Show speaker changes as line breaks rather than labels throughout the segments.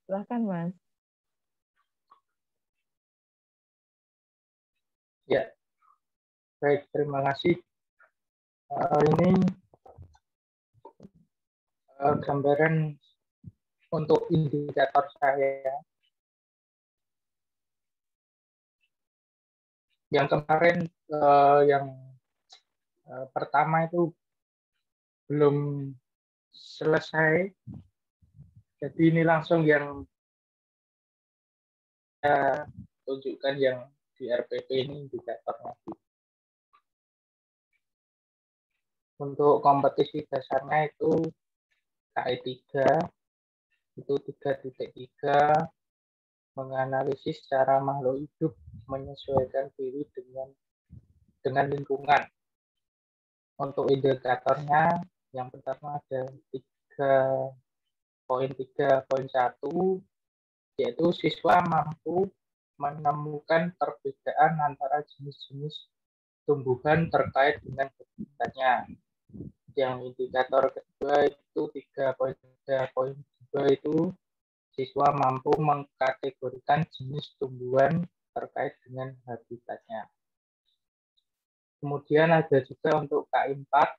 Silahkan, Mas.
Ya, baik, terima kasih. Ini gambaran untuk indikator saya. Yang kemarin yang pertama itu belum selesai. Jadi ini langsung yang saya tunjukkan yang di RPP ini indikatornya. Untuk kompetisi dasarnya itu KI 3, itu 3.3, menganalisis cara makhluk hidup menyesuaikan diri dengan lingkungan. Untuk indikatornya yang pertama ada 3.3.1, yaitu siswa mampu menemukan perbedaan antara jenis-jenis tumbuhan terkait dengan habitatnya. Yang indikator kedua itu 3.3.2 itu siswa mampu mengkategorikan jenis tumbuhan terkait dengan habitatnya. Kemudian ada juga untuk KI 4,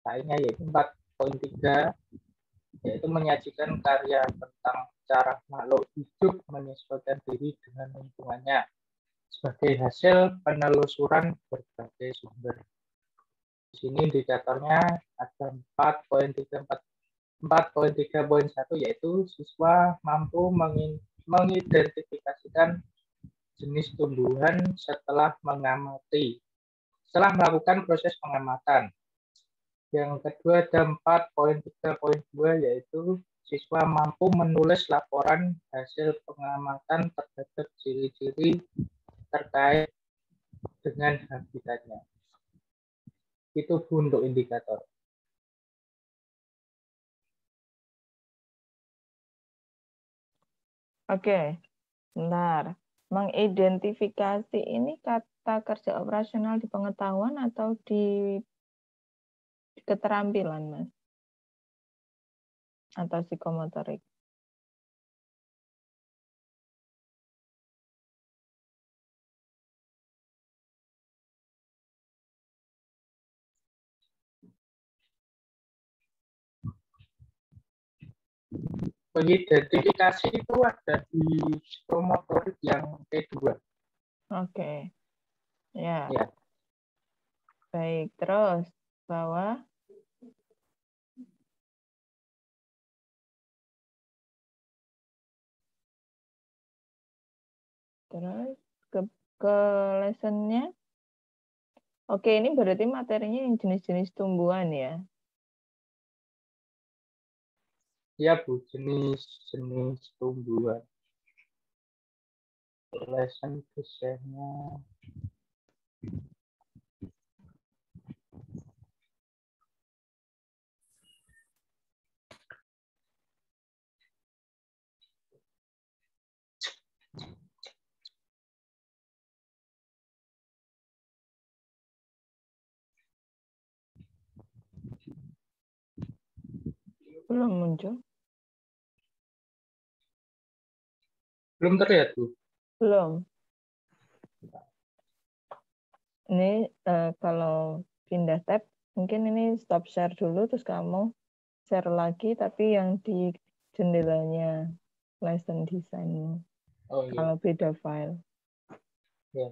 KI-nya yaitu 4.3, yaitu menyajikan karya tentang cara makhluk hidup menyesuaikan diri dengan lingkungannya sebagai hasil penelusuran berbagai sumber. Di sini indikatornya ada 4.3.1, yaitu siswa mampu mengidentifikasikan jenis tumbuhan setelah melakukan proses pengamatan. Yang kedua ada 4.3.2, yaitu siswa mampu menulis laporan hasil pengamatan terhadap ciri-ciri terkait dengan habitatnya. Itu untuk indikator.
Oke, bentar. Mengidentifikasi ini kata kerja operasional di pengetahuan atau di keterampilan, Mas? Atau psikomotorik?
Mengidentifikasi itu ada di psikomotorik yang kedua.
Oke. Ya.
Ya.
Baik, terus bawah. Terus ke lessonnya. Oke, ini berarti materinya yang jenis-jenis tumbuhan ya?
Ya, Bu, jenis-jenis tumbuhan. Lesson desainnya.
Belum muncul?
Belum terlihat, Bu?
Belum. Ini kalau pindah tab, mungkin ini stop share dulu, terus kamu share lagi, tapi yang di jendelanya lesson design.
Oh, iya.
Kalau beda file.
Ya.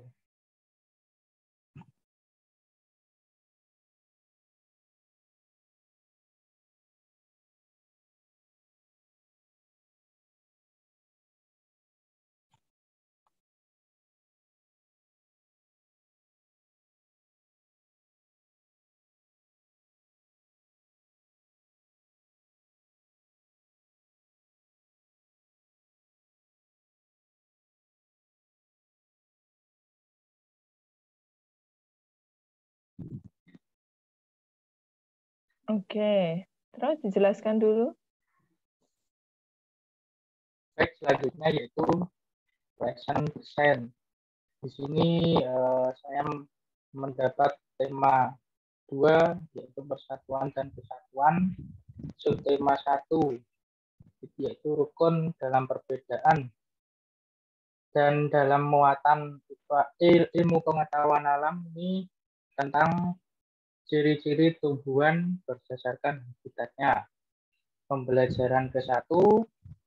Oke, terus dijelaskan dulu.
Baik, selanjutnya yaitu lesson design. Di sini saya mendapat tema 2, yaitu persatuan dan kesatuan. Subtema 1, yaitu rukun dalam perbedaan. Dan dalam muatan ilmu pengetahuan alam ini tentang ciri-ciri tumbuhan berdasarkan habitatnya. Pembelajaran ke-1,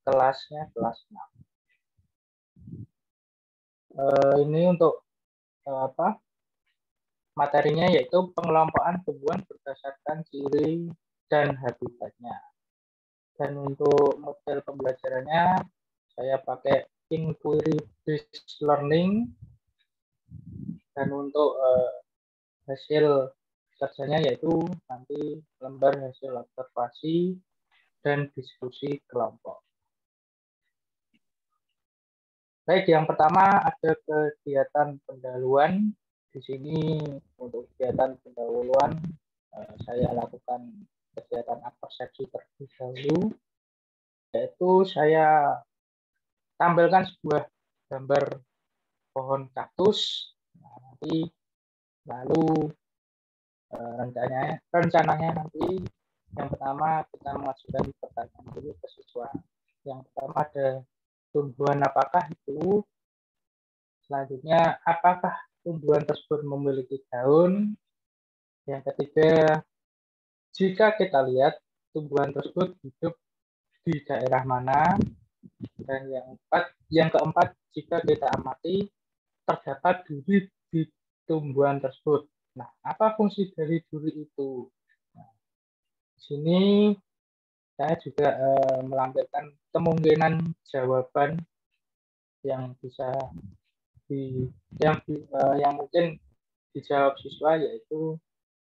kelasnya kelas 6. Ini untuk materinya yaitu pengelompokan tumbuhan berdasarkan ciri dan habitatnya. Dan untuk model pembelajarannya saya pakai inquiry based learning, dan untuk hasil kerjanya yaitu nanti lembar hasil observasi dan diskusi kelompok. Baik, yang pertama ada kegiatan pendahuluan. Di sini untuk kegiatan pendahuluan saya lakukan kegiatan apersepsi terlebih dahulu, yaitu saya tampilkan sebuah gambar pohon kaktus. Nanti lalu rencananya nanti yang pertama kita mengajukan pertanyaan dulu ke siswa. Yang pertama ada tumbuhan apakah itu, selanjutnya apakah tumbuhan tersebut memiliki daun, yang ketiga jika kita lihat tumbuhan tersebut hidup di daerah mana, dan yang keempat jika kita amati terdapat duri di tumbuhan tersebut. Nah, apa fungsi dari duri itu? Nah, di sini saya juga melampirkan kemungkinan jawaban yang bisa yang mungkin dijawab siswa, yaitu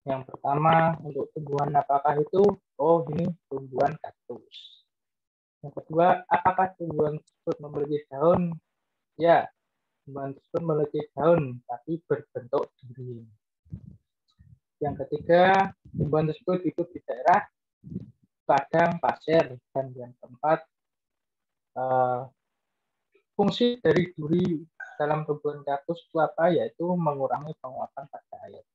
yang pertama untuk tumbuhan apakah itu, ini tumbuhan kaktus. Yang kedua, apakah tumbuhan tersebut memiliki daun? Ya, tumbuhan tersebut memiliki daun tapi berbentuk duri. Yang ketiga, tumbuhan tersebut hidup di daerah padang pasir. Dan yang keempat, fungsi dari duri dalam tumbuhan kaktus itu apa? Yaitu mengurangi penguapan pada air.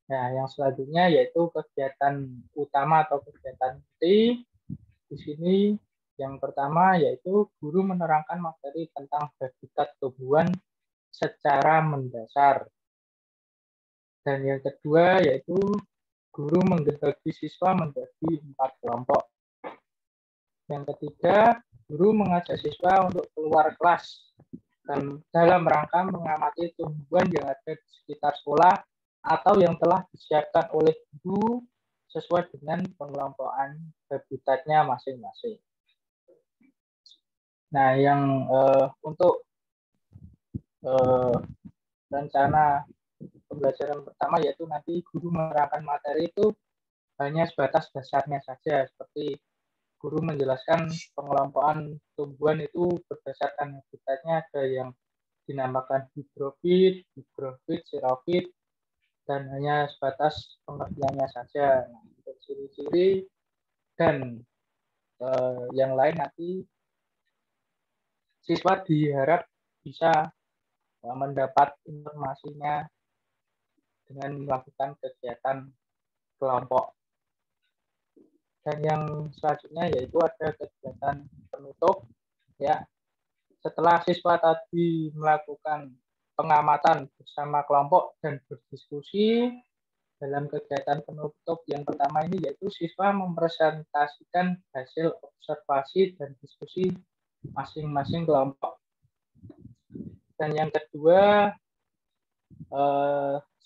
Nah, yang selanjutnya yaitu kegiatan utama atau kegiatan inti. Di sini yang pertama yaitu guru menerangkan materi tentang habitat tumbuhan secara mendasar. Dan yang kedua yaitu guru membagi siswa menjadi 4 kelompok. Yang ketiga, guru mengajak siswa untuk keluar kelas dan dalam rangka mengamati tumbuhan yang ada di sekitar sekolah atau yang telah disiapkan oleh guru sesuai dengan pengelompokan habitatnya masing-masing. Nah, yang untuk rencana pembelajaran pertama yaitu nanti guru menerangkan materi itu hanya sebatas dasarnya saja, seperti guru menjelaskan pengelompokan tumbuhan itu berdasarkan habitatnya, ada yang dinamakan hidrofit, xerofit, dan hanya sebatas pengertiannya saja. Nah, untuk ciri-ciri dan yang lain nanti siswa diharap bisa mendapat informasinya dengan melakukan kegiatan kelompok. Dan yang selanjutnya yaitu ada kegiatan penutup. Ya, setelah siswa tadi melakukan pengamatan bersama kelompok dan berdiskusi, dalam kegiatan penutup yang pertama ini yaitu siswa mempresentasikan hasil observasi dan diskusi masing-masing kelompok. Dan yang kedua,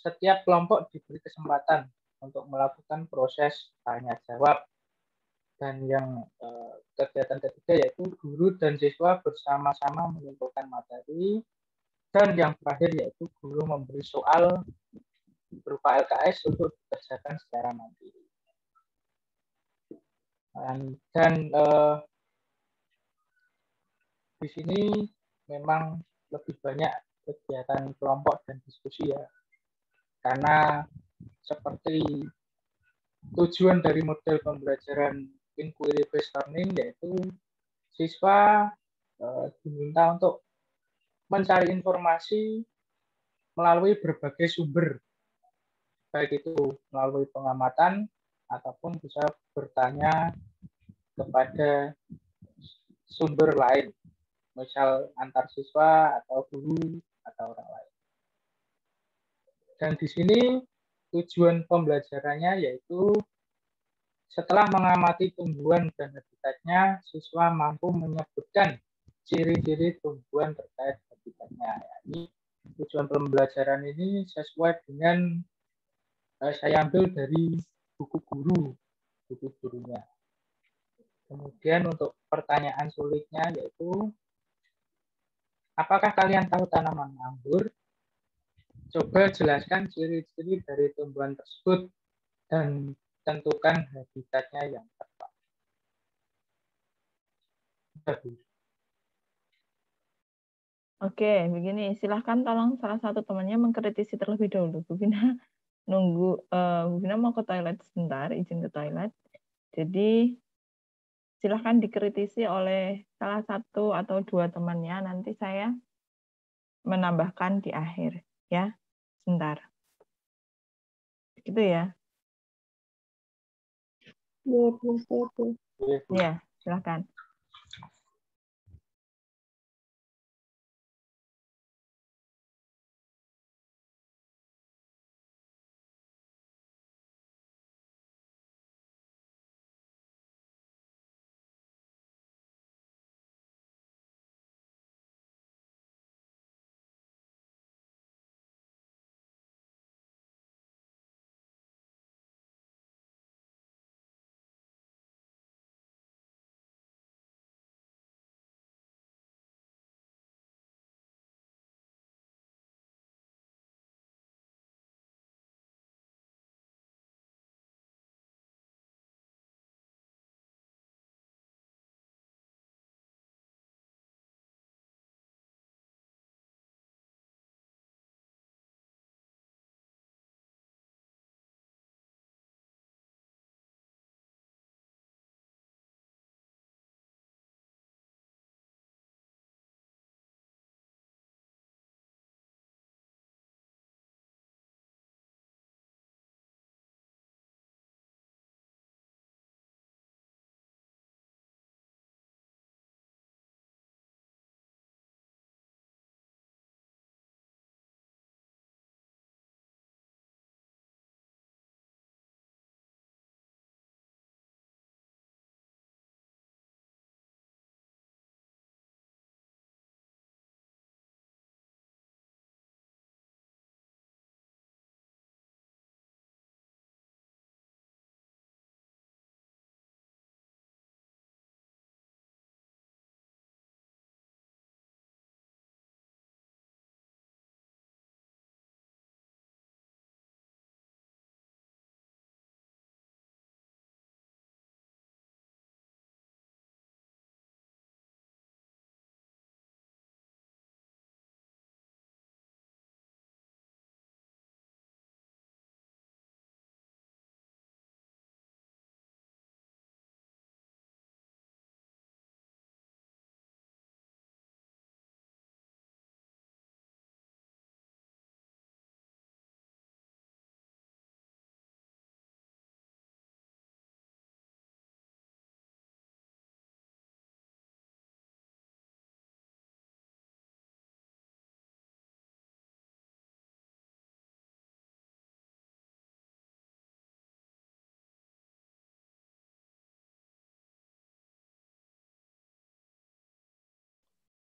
setiap kelompok diberi kesempatan untuk melakukan proses tanya jawab. Dan yang kegiatan ketiga yaitu guru dan siswa bersama-sama mengumpulkan materi. Dan yang terakhir yaitu guru memberi soal berupa LKS untuk dikerjakan secara mandiri. Dan di sini memang lebih banyak kegiatan kelompok dan diskusi ya, karena seperti tujuan dari model pembelajaran inquiry based learning yaitu siswa diminta untuk mencari informasi melalui berbagai sumber, baik itu melalui pengamatan ataupun bisa bertanya kepada sumber lain, misal antar siswa atau guru atau orang lain. Dan di sini tujuan pembelajarannya yaitu setelah mengamati tumbuhan dan habitatnya, siswa mampu menyebutkan ciri-ciri tumbuhan terkait habitatnya. Ini tujuan pembelajaran ini sesuai dengan saya ambil dari buku gurunya. Kemudian untuk pertanyaan sulitnya yaitu, apakah kalian tahu tanaman anggur? Coba jelaskan ciri-ciri dari tumbuhan tersebut dan tentukan habitatnya yang tepat.
Oke, begini. Silahkan tolong salah satu temannya mengkritisi terlebih dahulu. Bu Vina nunggu, Bu Vina mau ke toilet sebentar, izin ke toilet. Jadi silahkan dikritisi oleh salah satu atau dua temannya. Nanti saya menambahkan di akhir, ya. Sebentar. Gitu ya. Ya, silahkan.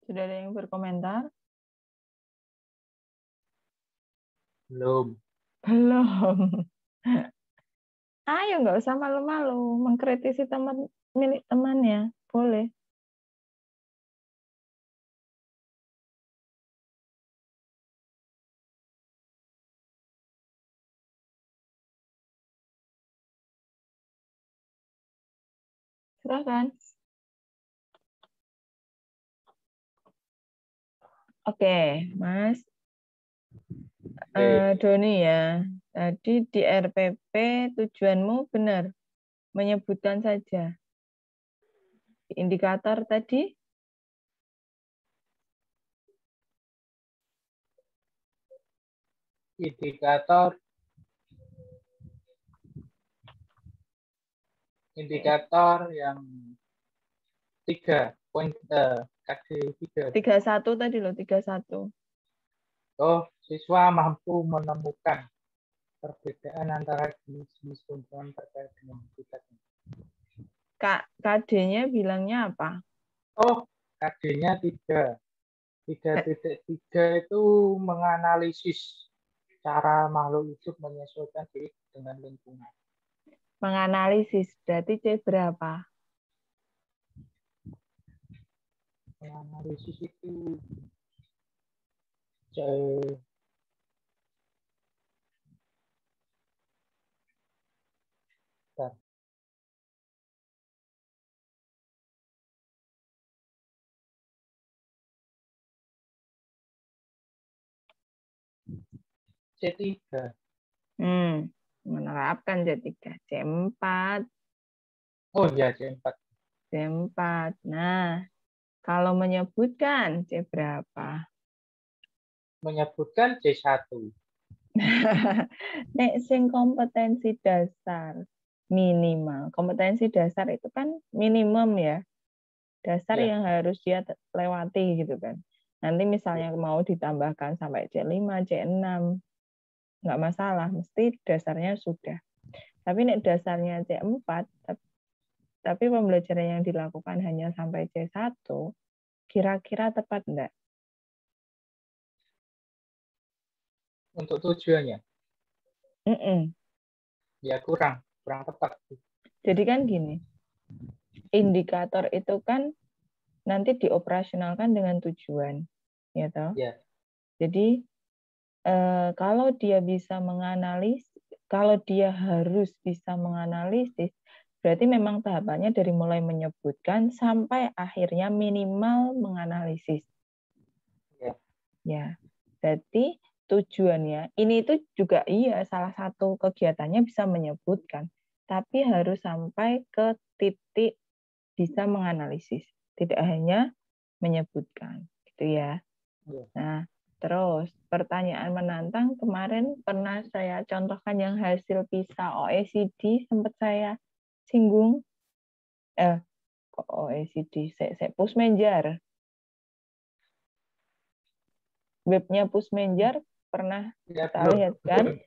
Sudah ada yang berkomentar?
Belum.
Belum. Ayo, nggak usah malu-malu mengkritisi teman milik temannya. Boleh. Silakan. Oke, Mas Doni ya. Tadi di RPP tujuanmu benar, menyebutkan saja. Di indikator tadi,
indikator yang KD 3.
31 tadi loh, 31.
Oh, siswa mampu menemukan perbedaan antara jenis-jenis tumbuhan terkait dengan habitatnya.
KD-nya bilangnya apa?
Oh, KD-nya 3. 3.3 itu menganalisis cara makhluk hidup menyesuaikan diri dengan lingkungan.
Menganalisis, berarti C berapa?
Menganalisis itu C3.
Menerapkan C3. C4.
Oh iya, C4.
C4. Nah, kalau menyebutkan C berapa?
Menyebutkan C1.
Nek sing kompetensi dasar minimal. Kompetensi dasar itu kan minimum ya. Dasar
Ya.
yang harus dia lewati gitu kan. Nanti misalnya mau ditambahkan sampai C5, C6, nggak masalah, mesti dasarnya sudah. Tapi nek dasarnya C4, tapi pembelajaran yang dilakukan hanya sampai C1, kira-kira tepat enggak?
Untuk tujuannya? Ya kurang tepat.
Jadi kan gini, indikator itu kan nanti dioperasionalkan dengan tujuan, ya toh?
Ya.
Jadi kalau dia bisa menganalisis, kalau dia harus bisa menganalisis, berarti memang tahapannya dari mulai menyebutkan sampai akhirnya minimal menganalisis.
Ya.
Ya, berarti tujuannya ini itu juga iya salah satu kegiatannya bisa menyebutkan, tapi harus sampai ke titik bisa menganalisis, tidak hanya menyebutkan, gitu ya. Nah, terus pertanyaan menantang kemarin pernah saya contohkan yang hasil PISA OECD sempat saya singgung. Kok OECD? Saya Pusmenjar. Webnya Pusmenjar pernah tak lihat kan?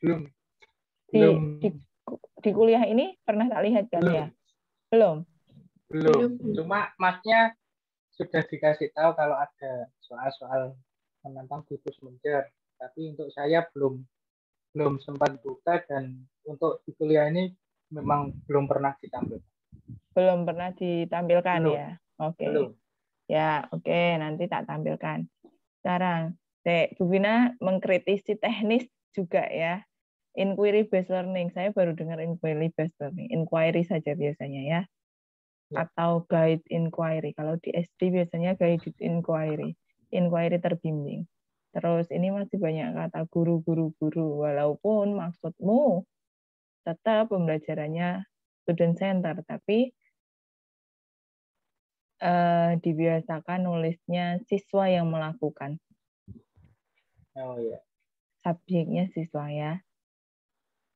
Di kuliah ini pernah tak lihat kan ya? Belum.
Cuma masnya sudah dikasih tahu kalau ada soal-soal menantang di Pusmenjar, tapi untuk saya belum sempat buka, dan untuk di kuliah ini memang belum pernah ditampilkan.
Belum pernah ditampilkan
Belum.
ya? Oke.
Belum.
Ya, oke, nanti tak tampilkan. Sekarang, Bu Vina mengkritisi teknis juga ya. Inquiry based learning, saya baru dengar inquiry based learning. Inquiry saja biasanya ya. Atau guide inquiry. Kalau di SD biasanya guided inquiry. Inquiry terbimbing. Terus ini masih banyak kata guru-guru, walaupun maksudmu tetap pembelajarannya student center, tapi dibiasakan nulisnya siswa yang melakukan.
Oh ya.
Subjeknya siswa ya.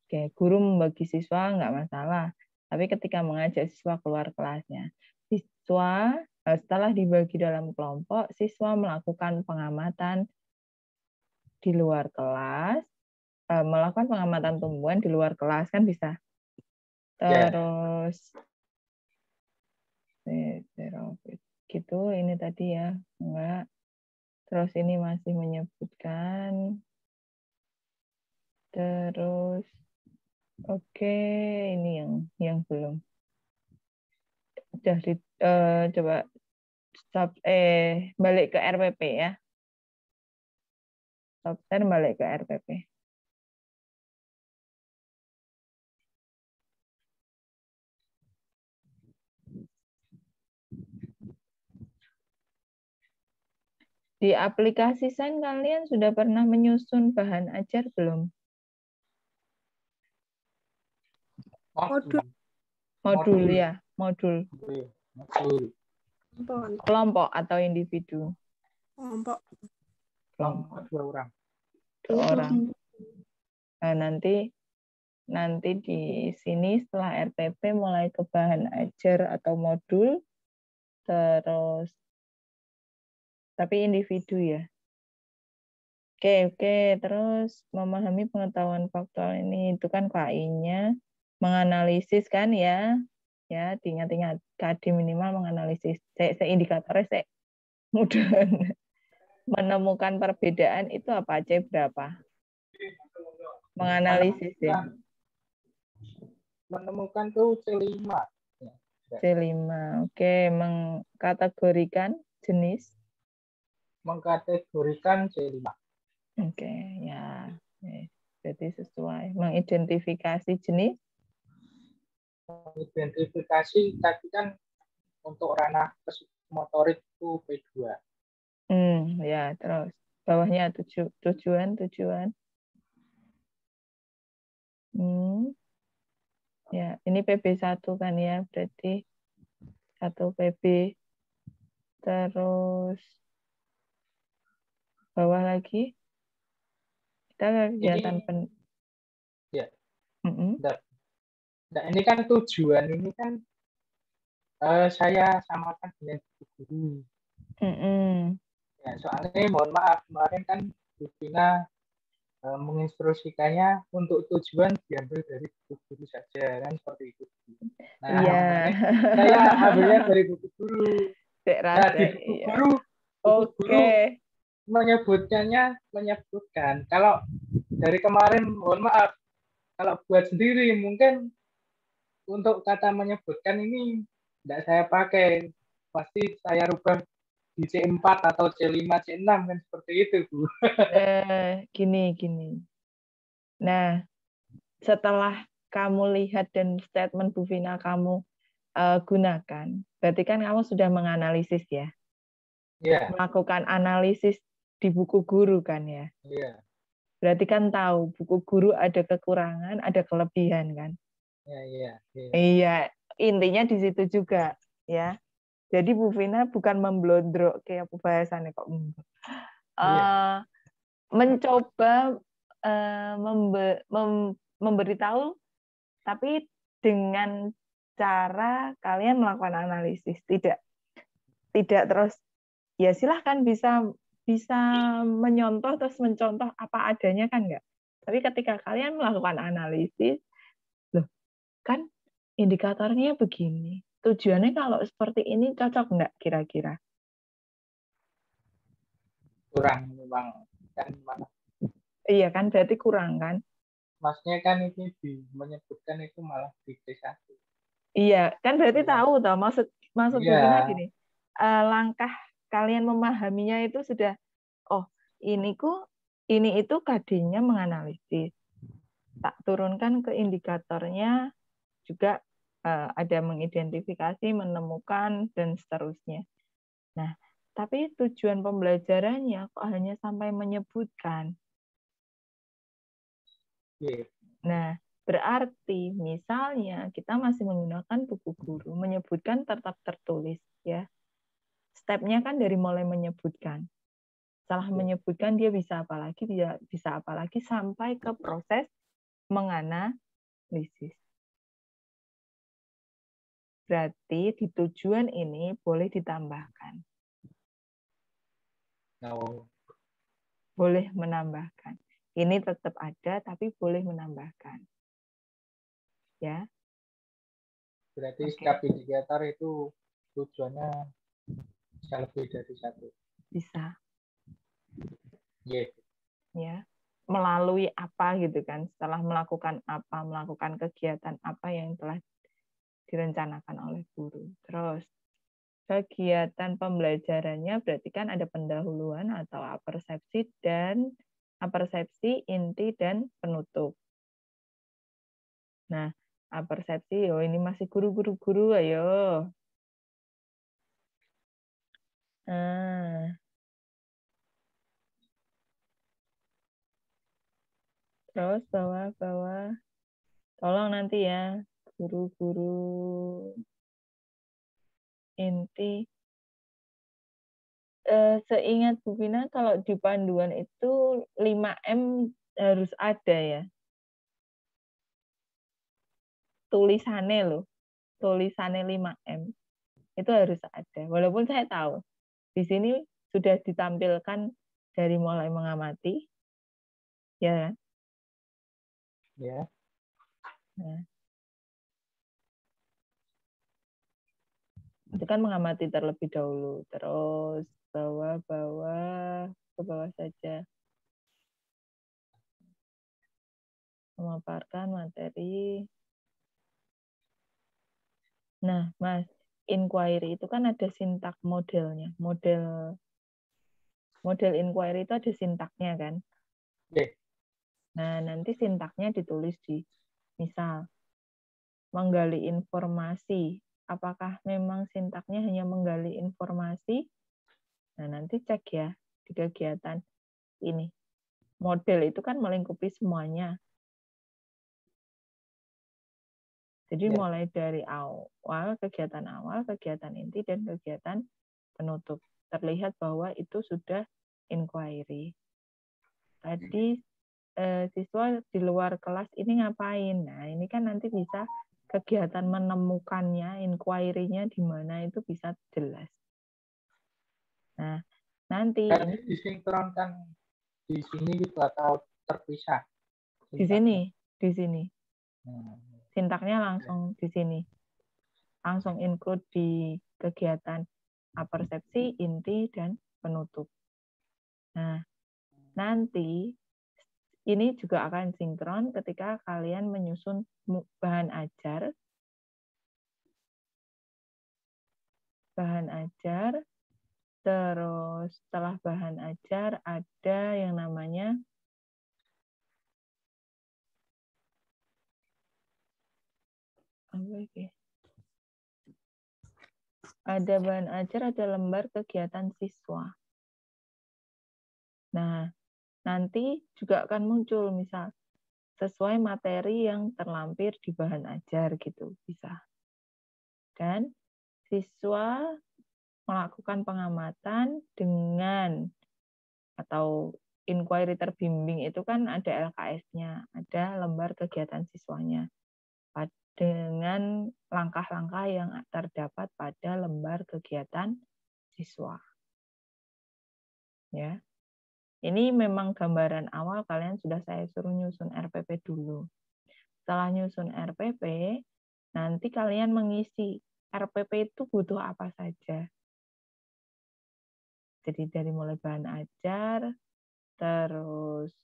Oke, guru membagi siswa nggak masalah, tapi ketika mengajak siswa keluar kelasnya, siswa setelah dibagi dalam kelompok, siswa melakukan pengamatan di luar kelas, melakukan pengamatan tumbuhan di luar kelas kan bisa. Terus gitu ini tadi ya, enggak. Terus ini masih menyebutkan. Terus oke, ini yang belum. Udah coba balik ke RPP ya. Software balik ke RPP. Di aplikasi Sain kalian sudah pernah menyusun bahan ajar belum? Modul ya, modul. Kelompok atau individu?
Kelompok.
Kelompok 2 orang.
2 orang. Nah, nanti di sini setelah RPP mulai ke bahan ajar atau modul, terus tapi individu ya. Oke, terus memahami pengetahuan faktual ini itu kan KI-nya, menganalisis kan ya, diingat-ingat KD minimal menganalisis, indikatornya mudah menemukan perbedaan itu apa C berapa? Menganalisis ya.
Menemukan tuh C5.
C5, oke, mengkategorikan jenis.
Mengkategorikan C5.
Oke, ya. Jadi sesuai. Mengidentifikasi jenis.
Identifikasi tadi kan untuk ranah motorik itu P2.
Ya, terus bawahnya tujuan. Ya, ini PB1 kan ya, berarti 1 PB. Terus bawah lagi kita kegiatan
ya. Nah, ini kan tujuan ini kan saya samakan dengan guru. Ya, soalnya mohon maaf kemarin kan Bu Vina menginstruksikannya untuk tujuan diambil dari buku guru saja kan seperti itu. Nah, makanya saya ambilnya dari buku guru. Nah, di buku guru, guru menyebutkan kalau dari kemarin mohon maaf kalau buat sendiri mungkin untuk kata menyebutkan ini tidak saya pakai, pasti saya rubah di C4 atau C5, C6 kan seperti itu, Bu.
Gini. Nah, setelah kamu lihat dan statement Bu Vina kamu gunakan, berarti kan kamu sudah menganalisis ya?
Iya.
Melakukan analisis di buku guru kan ya?
Iya.
Berarti kan tahu buku guru ada kekurangan, ada kelebihan kan? Iya, intinya di situ juga ya. Jadi Bu Vina bukan memblondrok kayak bahasannya kok. Mencoba memberitahu, tapi dengan cara kalian melakukan analisis, tidak terus ya silahkan bisa menyontoh terus mencontoh apa adanya kan enggak. Tapi ketika kalian melakukan analisis, loh kan indikatornya begini. Tujuannya kalau seperti ini cocok enggak kira-kira?
Kurang memang kan mana?
Iya kan berarti kurang kan?
Maksudnya kan ini menyebutkan itu malah di C1.
Iya, kan berarti tahu toh maksud Bu Vina gini. Langkah kalian memahaminya itu sudah ini itu KD-nya menganalisis. Tak turunkan ke indikatornya juga ada mengidentifikasi, menemukan dan seterusnya. Nah, tapi tujuan pembelajarannya kok hanya sampai menyebutkan. Nah, berarti misalnya kita masih menggunakan buku guru, menyebutkan tetap tertulis ya. Stepnya kan dari mulai menyebutkan. Setelah menyebutkan dia bisa apa lagi sampai ke proses menganalisis. Berarti di tujuan ini boleh ditambahkan. Boleh menambahkan. Ini tetap ada tapi boleh menambahkan. Ya.
Berarti setiap indikator itu tujuannya bisa lebih dari satu.
Bisa.
Ya.
Melalui apa gitu kan? Setelah melakukan kegiatan apa yang telah direncanakan oleh guru. Terus kegiatan pembelajarannya berarti kan ada pendahuluan atau apersepsi, inti dan penutup. Nah, apersepsi, ini masih guru ayo. Terus bawah. Tolong nanti ya, guru-guru inti. Seingat Bu Vina, kalau di panduan itu 5M harus ada ya. Tulisannya 5M. Itu harus ada. Walaupun saya tahu di sini sudah ditampilkan dari mulai mengamati, ya.
Ya.
Nah, itu kan mengamati terlebih dahulu, terus bawah-bawah, ke bawah saja. Memaparkan materi. Nah, Mas, inquiry itu kan ada sintak modelnya. Model inquiry itu ada sintaknya kan?
Yeah.
Nah, nanti sintaknya ditulis di misal menggali informasi. Apakah memang sintaknya hanya menggali informasi? Nah, nanti cek ya di kegiatan ini. Model itu kan melingkupi semuanya. Jadi mulai dari kegiatan awal, kegiatan inti, dan kegiatan penutup. Terlihat bahwa itu sudah inquiry. Tadi siswa di luar kelas ini ngapain? Nah, ini kan nanti bisa kegiatan menemukannya, inquiry-nya di mana itu bisa jelas. Nah, nanti
ini disinkronkan di sini gitu atau terpisah?
Di sini. Sintaknya langsung di sini. Langsung include di kegiatan apersepsi, inti, dan penutup. Nah, nanti ini juga akan sinkron ketika kalian menyusun bahan ajar. Terus setelah bahan ajar ada yang namanya ada bahan ajar, ada lembar kegiatan siswa. Nah, nanti juga akan muncul misal sesuai materi yang terlampir di bahan ajar gitu bisa. Dan siswa melakukan pengamatan dengan atau inquiry terbimbing itu kan ada LKS-nya, ada lembar kegiatan siswanya dengan langkah-langkah yang terdapat pada lembar kegiatan siswa. Ya. Ini memang gambaran awal, kalian sudah saya suruh nyusun RPP dulu. Setelah nyusun RPP, nanti kalian mengisi RPP itu butuh apa saja. Jadi dari mulai bahan ajar, terus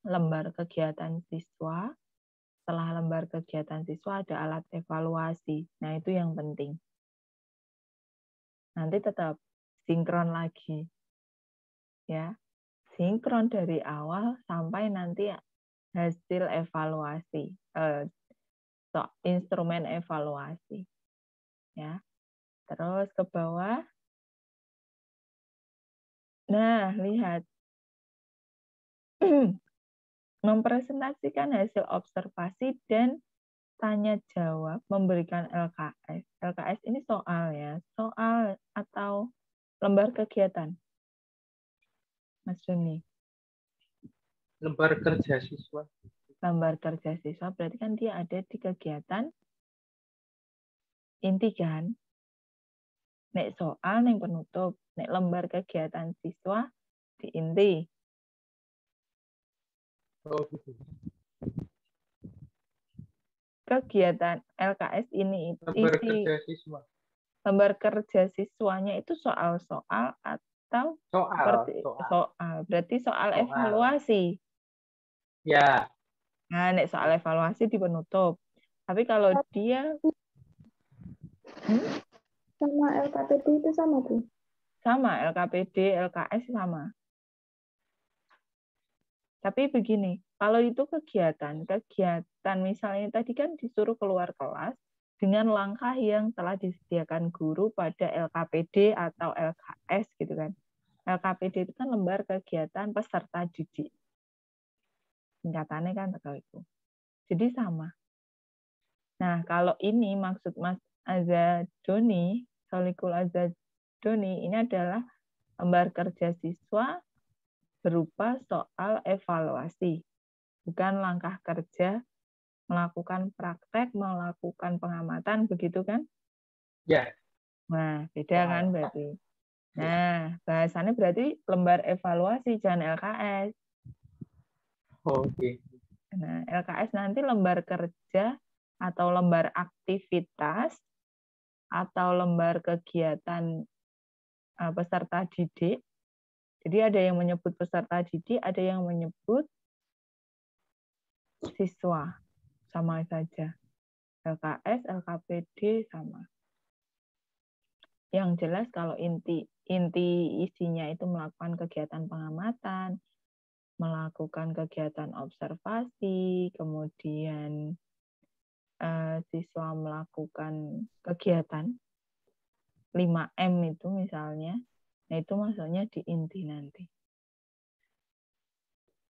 lembar kegiatan siswa. Setelah lembar kegiatan siswa ada alat evaluasi. Nah, itu yang penting. Nanti tetap sinkron lagi. Ya. Sinkron dari awal sampai nanti hasil evaluasi. Instrumen evaluasi. Ya. Terus ke bawah. Nah, lihat. Mempresentasikan hasil observasi dan tanya jawab, memberikan LKS. LKS ini soal ya, soal atau lembar kegiatan, Mas Joni.
Lembar kerja siswa.
Lembar kerja siswa berarti kan dia ada di kegiatan inti kan. Nek soal nek penutup, nek lembar kegiatan siswa di inti.
Oh, gitu.
Kegiatan LKS ini
lembar kerja siswa.
Lembar kerja siswanya itu soal-soal atau
soal.
Berarti soal evaluasi.
Ya.
Nah, nek soal evaluasi di penutup. Tapi kalau dia
sama LKPD itu sama tuh.
Sama, LKPD, LKS sama. Tapi begini, kalau itu kegiatan misalnya tadi kan disuruh keluar kelas dengan langkah yang telah disediakan guru pada LKPD atau LKS gitu kan. LKPD itu kan lembar kegiatan peserta didik. Singkatannya kan kalau itu. Jadi sama. Nah, kalau ini maksud Mas Azadoni, Solikul Azadoni, ini adalah lembar kerja siswa berupa soal evaluasi, bukan langkah kerja, melakukan praktek, melakukan pengamatan, begitu kan?
Ya.
Nah, beda kan berarti. Nah, bahasannya berarti lembar evaluasi, jangan LKS.
Oke.
Nah, LKS nanti lembar kerja atau lembar aktivitas atau lembar kegiatan peserta didik. Jadi ada yang menyebut peserta didik, ada yang menyebut siswa. Sama saja. LKS, LKPD sama. Yang jelas kalau inti isinya itu melakukan kegiatan pengamatan, melakukan kegiatan observasi, kemudian siswa melakukan kegiatan 5M itu misalnya, nah itu masuknya di inti nanti.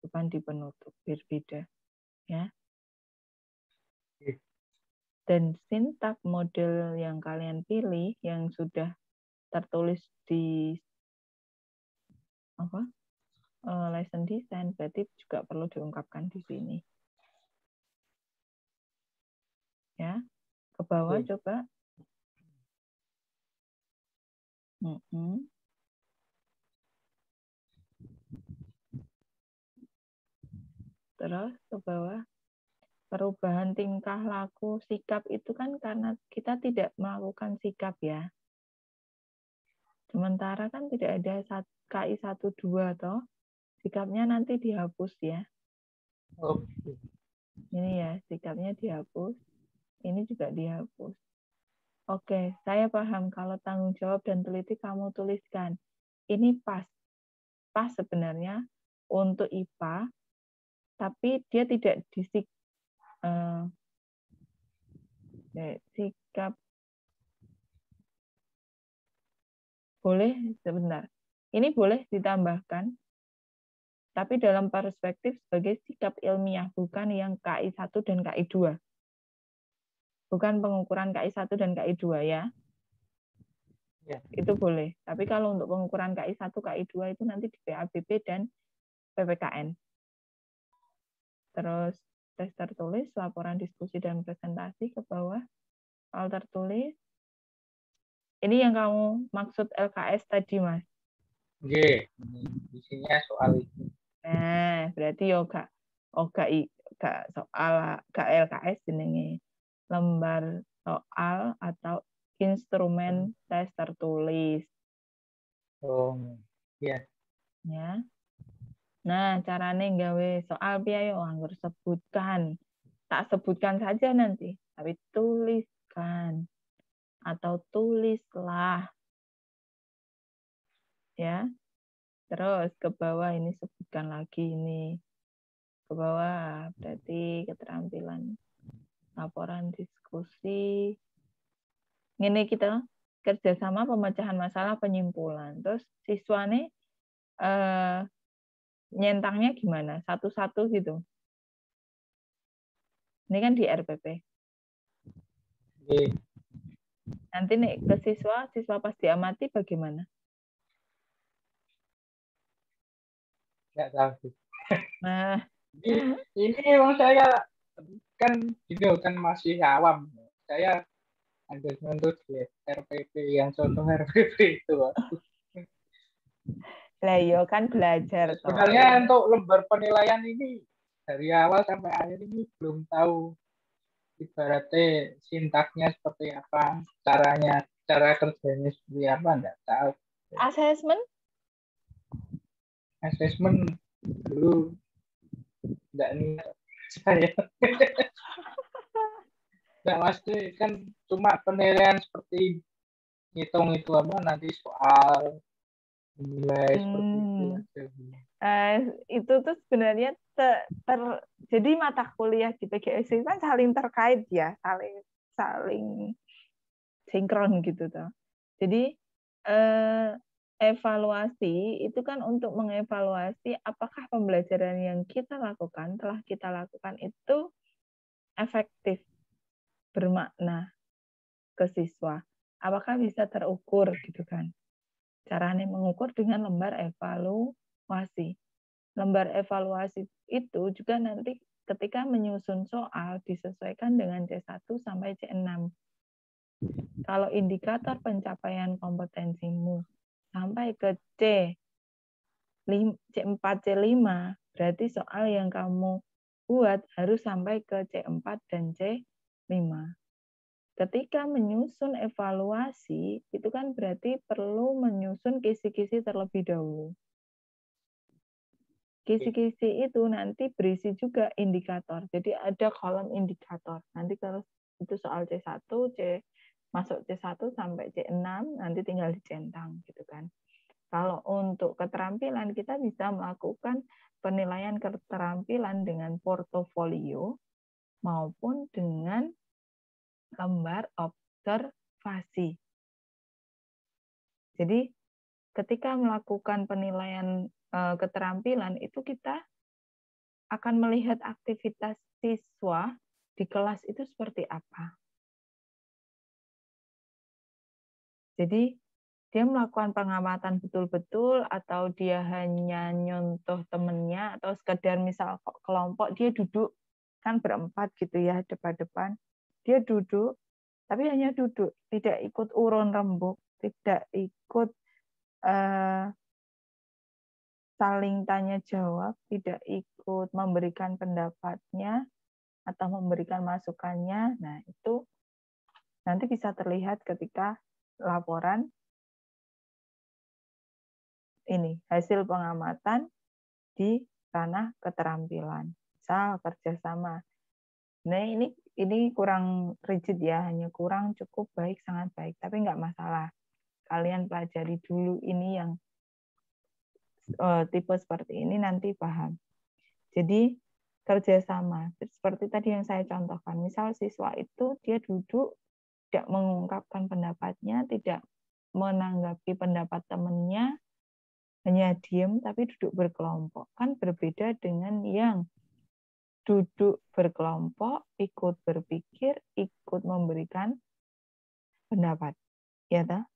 Bukan di penutup, berbeda. Ya. Dan sintak model yang kalian pilih, yang sudah tertulis di lesson design, berarti juga perlu diungkapkan di sini. Ya, ke bawah coba. Terus ke bawah. Perubahan tingkah laku sikap itu kan karena kita tidak melakukan sikap ya. Sementara kan tidak ada KI 12 toh. Sikapnya nanti dihapus ya. Ini ya, sikapnya dihapus. Ini juga dihapus. Oke, saya paham kalau tanggung jawab dan teliti kamu tuliskan. Ini pas sebenarnya untuk IPA, tapi dia tidak sikap boleh sebentar. Ini boleh ditambahkan, tapi dalam perspektif sebagai sikap ilmiah, bukan yang KI 1 dan KI 2. Bukan pengukuran KI 1 dan KI 2 ya. Ya. Itu boleh. Tapi kalau untuk pengukuran KI 1, KI 2 itu nanti di PABB dan PPKN. Terus tes tertulis, laporan diskusi dan presentasi ke bawah. Hal tertulis. Ini yang kamu maksud LKS tadi, Mas?
Oke, isinya soal itu.
Nah, berarti yoga soal LKS jenenge lembar soal atau instrumen tes tertulis.
Oh, iya.
Ya. Nah, carane gawe soal piye yo anggur sebutkan. Tak sebutkan saja nanti, tapi tuliskan atau tulislah. Ya. Terus ke bawah ini sebutkan lagi ini. Ke bawah berarti keterampilan laporan diskusi. Ini kita kerjasama pemecahan masalah penyimpulan. Terus siswa nih nyentangnya gimana? Satu-satu gitu. Ini kan di RPP. Nanti nih ke siswa pas diamati bagaimana?
Nggak tahu.
Nah,
ini memang saya kan masih awam. Saya ada untuk di RPP yang contoh RPP itu.
lah yo kan belajar
Sebenarnya untuk lembar penilaian ini dari awal sampai akhir ini belum tahu ibaratnya sintaknya seperti apa, cara kerjanya seperti apa, enggak tahu. Assessment dulu enggak niat saya. Enggak pasti kan cuma penilaian seperti ngitung itu apa nanti soal nilai seperti itu aja.
Itu tuh sebenarnya jadi mata kuliah di PGSD kan saling terkait ya, saling sinkron gitu tuh. Jadi evaluasi itu kan untuk mengevaluasi apakah pembelajaran yang telah kita lakukan itu efektif, bermakna ke siswa. Apakah bisa terukur gitu kan. Caranya mengukur dengan lembar evaluasi. Lembar evaluasi itu juga nanti ketika menyusun soal disesuaikan dengan C1 sampai C6. Kalau indikator pencapaian kompetensimu sampai ke C4, C5, berarti soal yang kamu buat harus sampai ke C4 dan C5. Ketika menyusun evaluasi, itu kan berarti perlu menyusun kisi-kisi terlebih dahulu. Kisi-kisi itu nanti berisi juga indikator. Jadi ada kolom indikator. Nanti kalau itu soal C1, masuk C1 sampai C6, nanti tinggal dicentang gitu kan. Kalau untuk keterampilan, kita bisa melakukan penilaian keterampilan dengan portofolio maupun dengan lembar observasi. Jadi ketika melakukan penilaian keterampilan itu kita akan melihat aktivitas siswa di kelas itu seperti apa. Jadi dia melakukan pengamatan betul-betul atau dia hanya nyontoh temennya atau sekedar misal kelompok dia duduk kan berempat gitu ya depan-depan. Dia duduk tapi hanya duduk, tidak ikut urun rembuk, tidak ikut saling tanya jawab, tidak ikut memberikan pendapatnya atau memberikan masukannya. Nah, itu nanti bisa terlihat ketika laporan ini, hasil pengamatan di ranah keterampilan. Misal kerjasama. Nah, ini kurang rigid ya, hanya kurang, cukup, baik, sangat baik. Tapi nggak masalah. Kalian pelajari dulu ini yang tipe seperti ini nanti paham. Jadi kerjasama seperti tadi yang saya contohkan. Misal siswa itu dia duduk tidak mengungkapkan pendapatnya, tidak menanggapi pendapat temannya, hanya diam tapi duduk berkelompok. Kan berbeda dengan yang duduk berkelompok, ikut berpikir, ikut memberikan pendapat. Ya toh?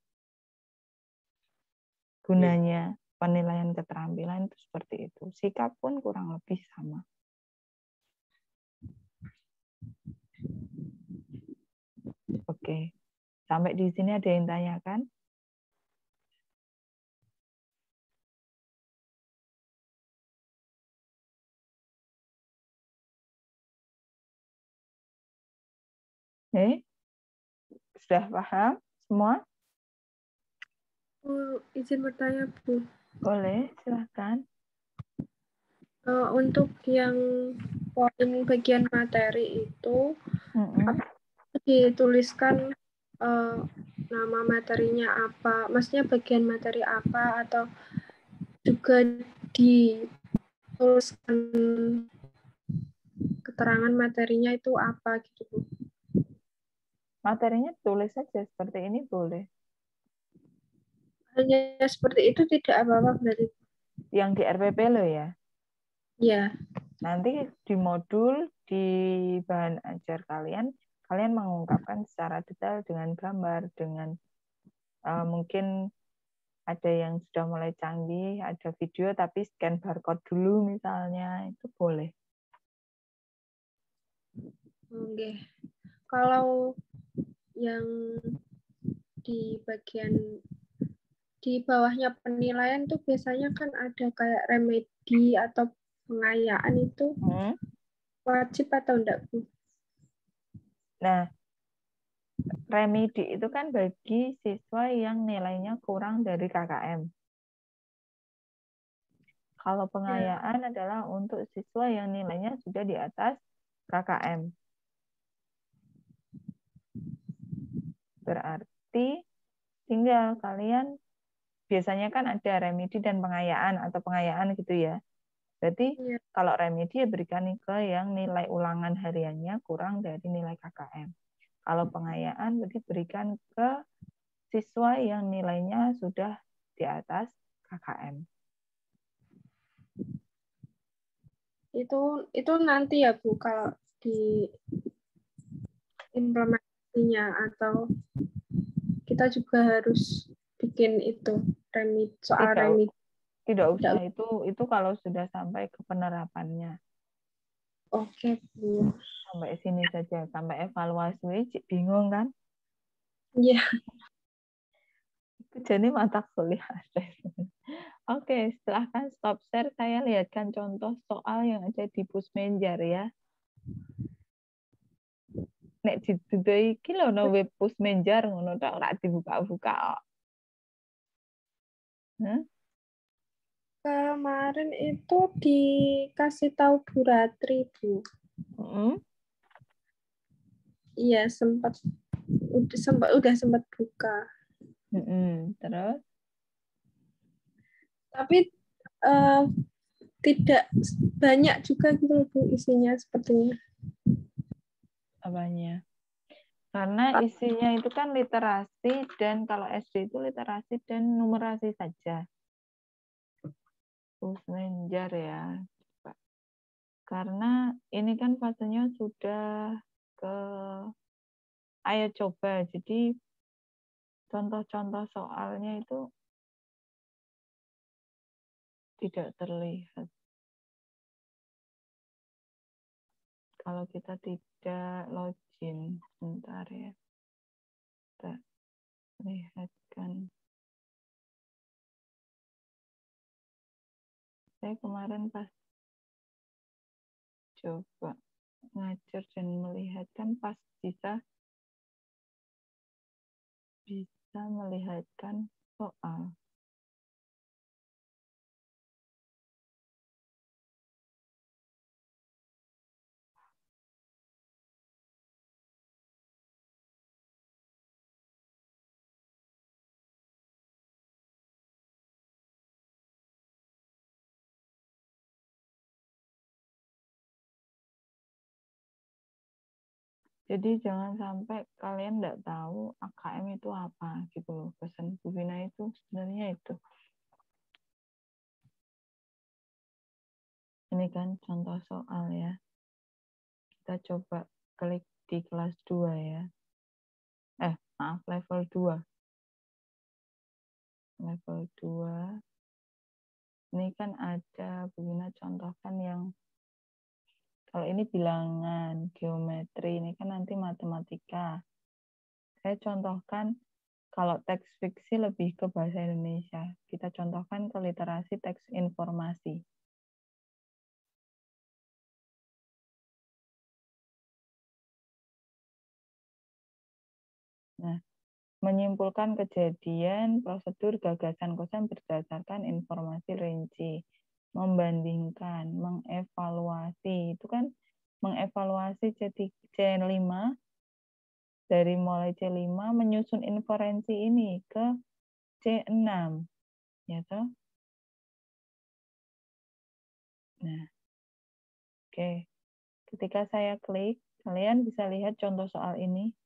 Gunanya penilaian keterampilan itu seperti itu. Sikap pun kurang lebih sama. Oke. Sampai di sini ada yang tanyakan? Sudah paham semua?
Izin bertanya, Bu.
Boleh, silahkan.
Untuk yang poin bagian materi itu, dituliskan nama materinya apa, maksudnya bagian materi apa, atau juga dituliskan keterangan materinya itu apa gitu, Bu?
Materinya tulis saja seperti ini boleh.
Hanya seperti itu tidak apa-apa berarti?
Yang di RPP lo ya?
Ya.
Nanti di modul, di bahan ajar kalian mengungkapkan secara detail dengan gambar, dengan mungkin ada yang sudah mulai canggih, ada video tapi scan barcode dulu misalnya, itu boleh.
Oke. Kalau yang di bagian di bawahnya penilaian tuh biasanya kan ada kayak remedi atau pengayaan itu wajib atau enggak, Bu?
Nah, remedi itu kan bagi siswa yang nilainya kurang dari KKM. Kalau pengayaan adalah untuk siswa yang nilainya sudah di atas KKM. Berarti tinggal kalian, biasanya kan ada remedi dan pengayaan atau pengayaan gitu ya. Berarti kalau remedi ya berikan ke yang nilai ulangan hariannya kurang dari nilai KKM. Kalau pengayaan berarti berikan ke siswa yang nilainya sudah di atas KKM.
Itu nanti ya, Bu, kalau di implementasinya, atau kita juga harus bikin itu remedi, soal remedi?
Tidak usah, itu kalau sudah sampai ke penerapannya.
Oke, Bu.
Sampai sini saja, sampai evaluasi bingung kan?
Iya.
Itu jadi mata kuliah. Oke, silahkan stop share. Saya lihatkan contoh soal yang ada di Pusmenjar ya. Nek didudui iki lho no web Pusmenjar ngono tok ora dibuka-buka kok.
Kemarin itu dikasih tahu Bu Ratri, Bu. Iya, udah sempat buka.
Terus?
Tapi tidak banyak juga gitu Bu isinya sepertinya.
Apanya? Karena isinya itu kan literasi dan kalau SD itu literasi dan numerasi saja. Pusmenjar ya. Karena ini kan fasenya sudah ke ayo coba. Jadi contoh-contoh soalnya itu tidak terlihat. Kalau kita tidak login, sebentar ya. Kita lihatkan. Saya kemarin pas coba ngajar dan melihat kan pas bisa melihatkan soal. Jadi jangan sampai kalian nggak tahu AKM itu apa gitu loh. Pesan Bu Vina itu sebenarnya itu. Ini kan contoh soal ya. Kita coba klik di kelas 2 ya. Maaf, level 2. Level 2. Ini kan ada Bu Vina contohkan yang kalau ini bilangan, geometri, ini kan nanti matematika. Saya contohkan kalau teks fiksi lebih ke bahasa Indonesia. Kita contohkan ke literasi teks informasi. Nah, menyimpulkan kejadian, prosedur, gagasan, kosan berdasarkan informasi rinci. Membandingkan, mengevaluasi. Itu kan mengevaluasi C5 dari mulai C5 menyusun inferensi ini ke C6. Ya toh? Nah, oke. Ketika saya klik, kalian bisa lihat contoh soal ini.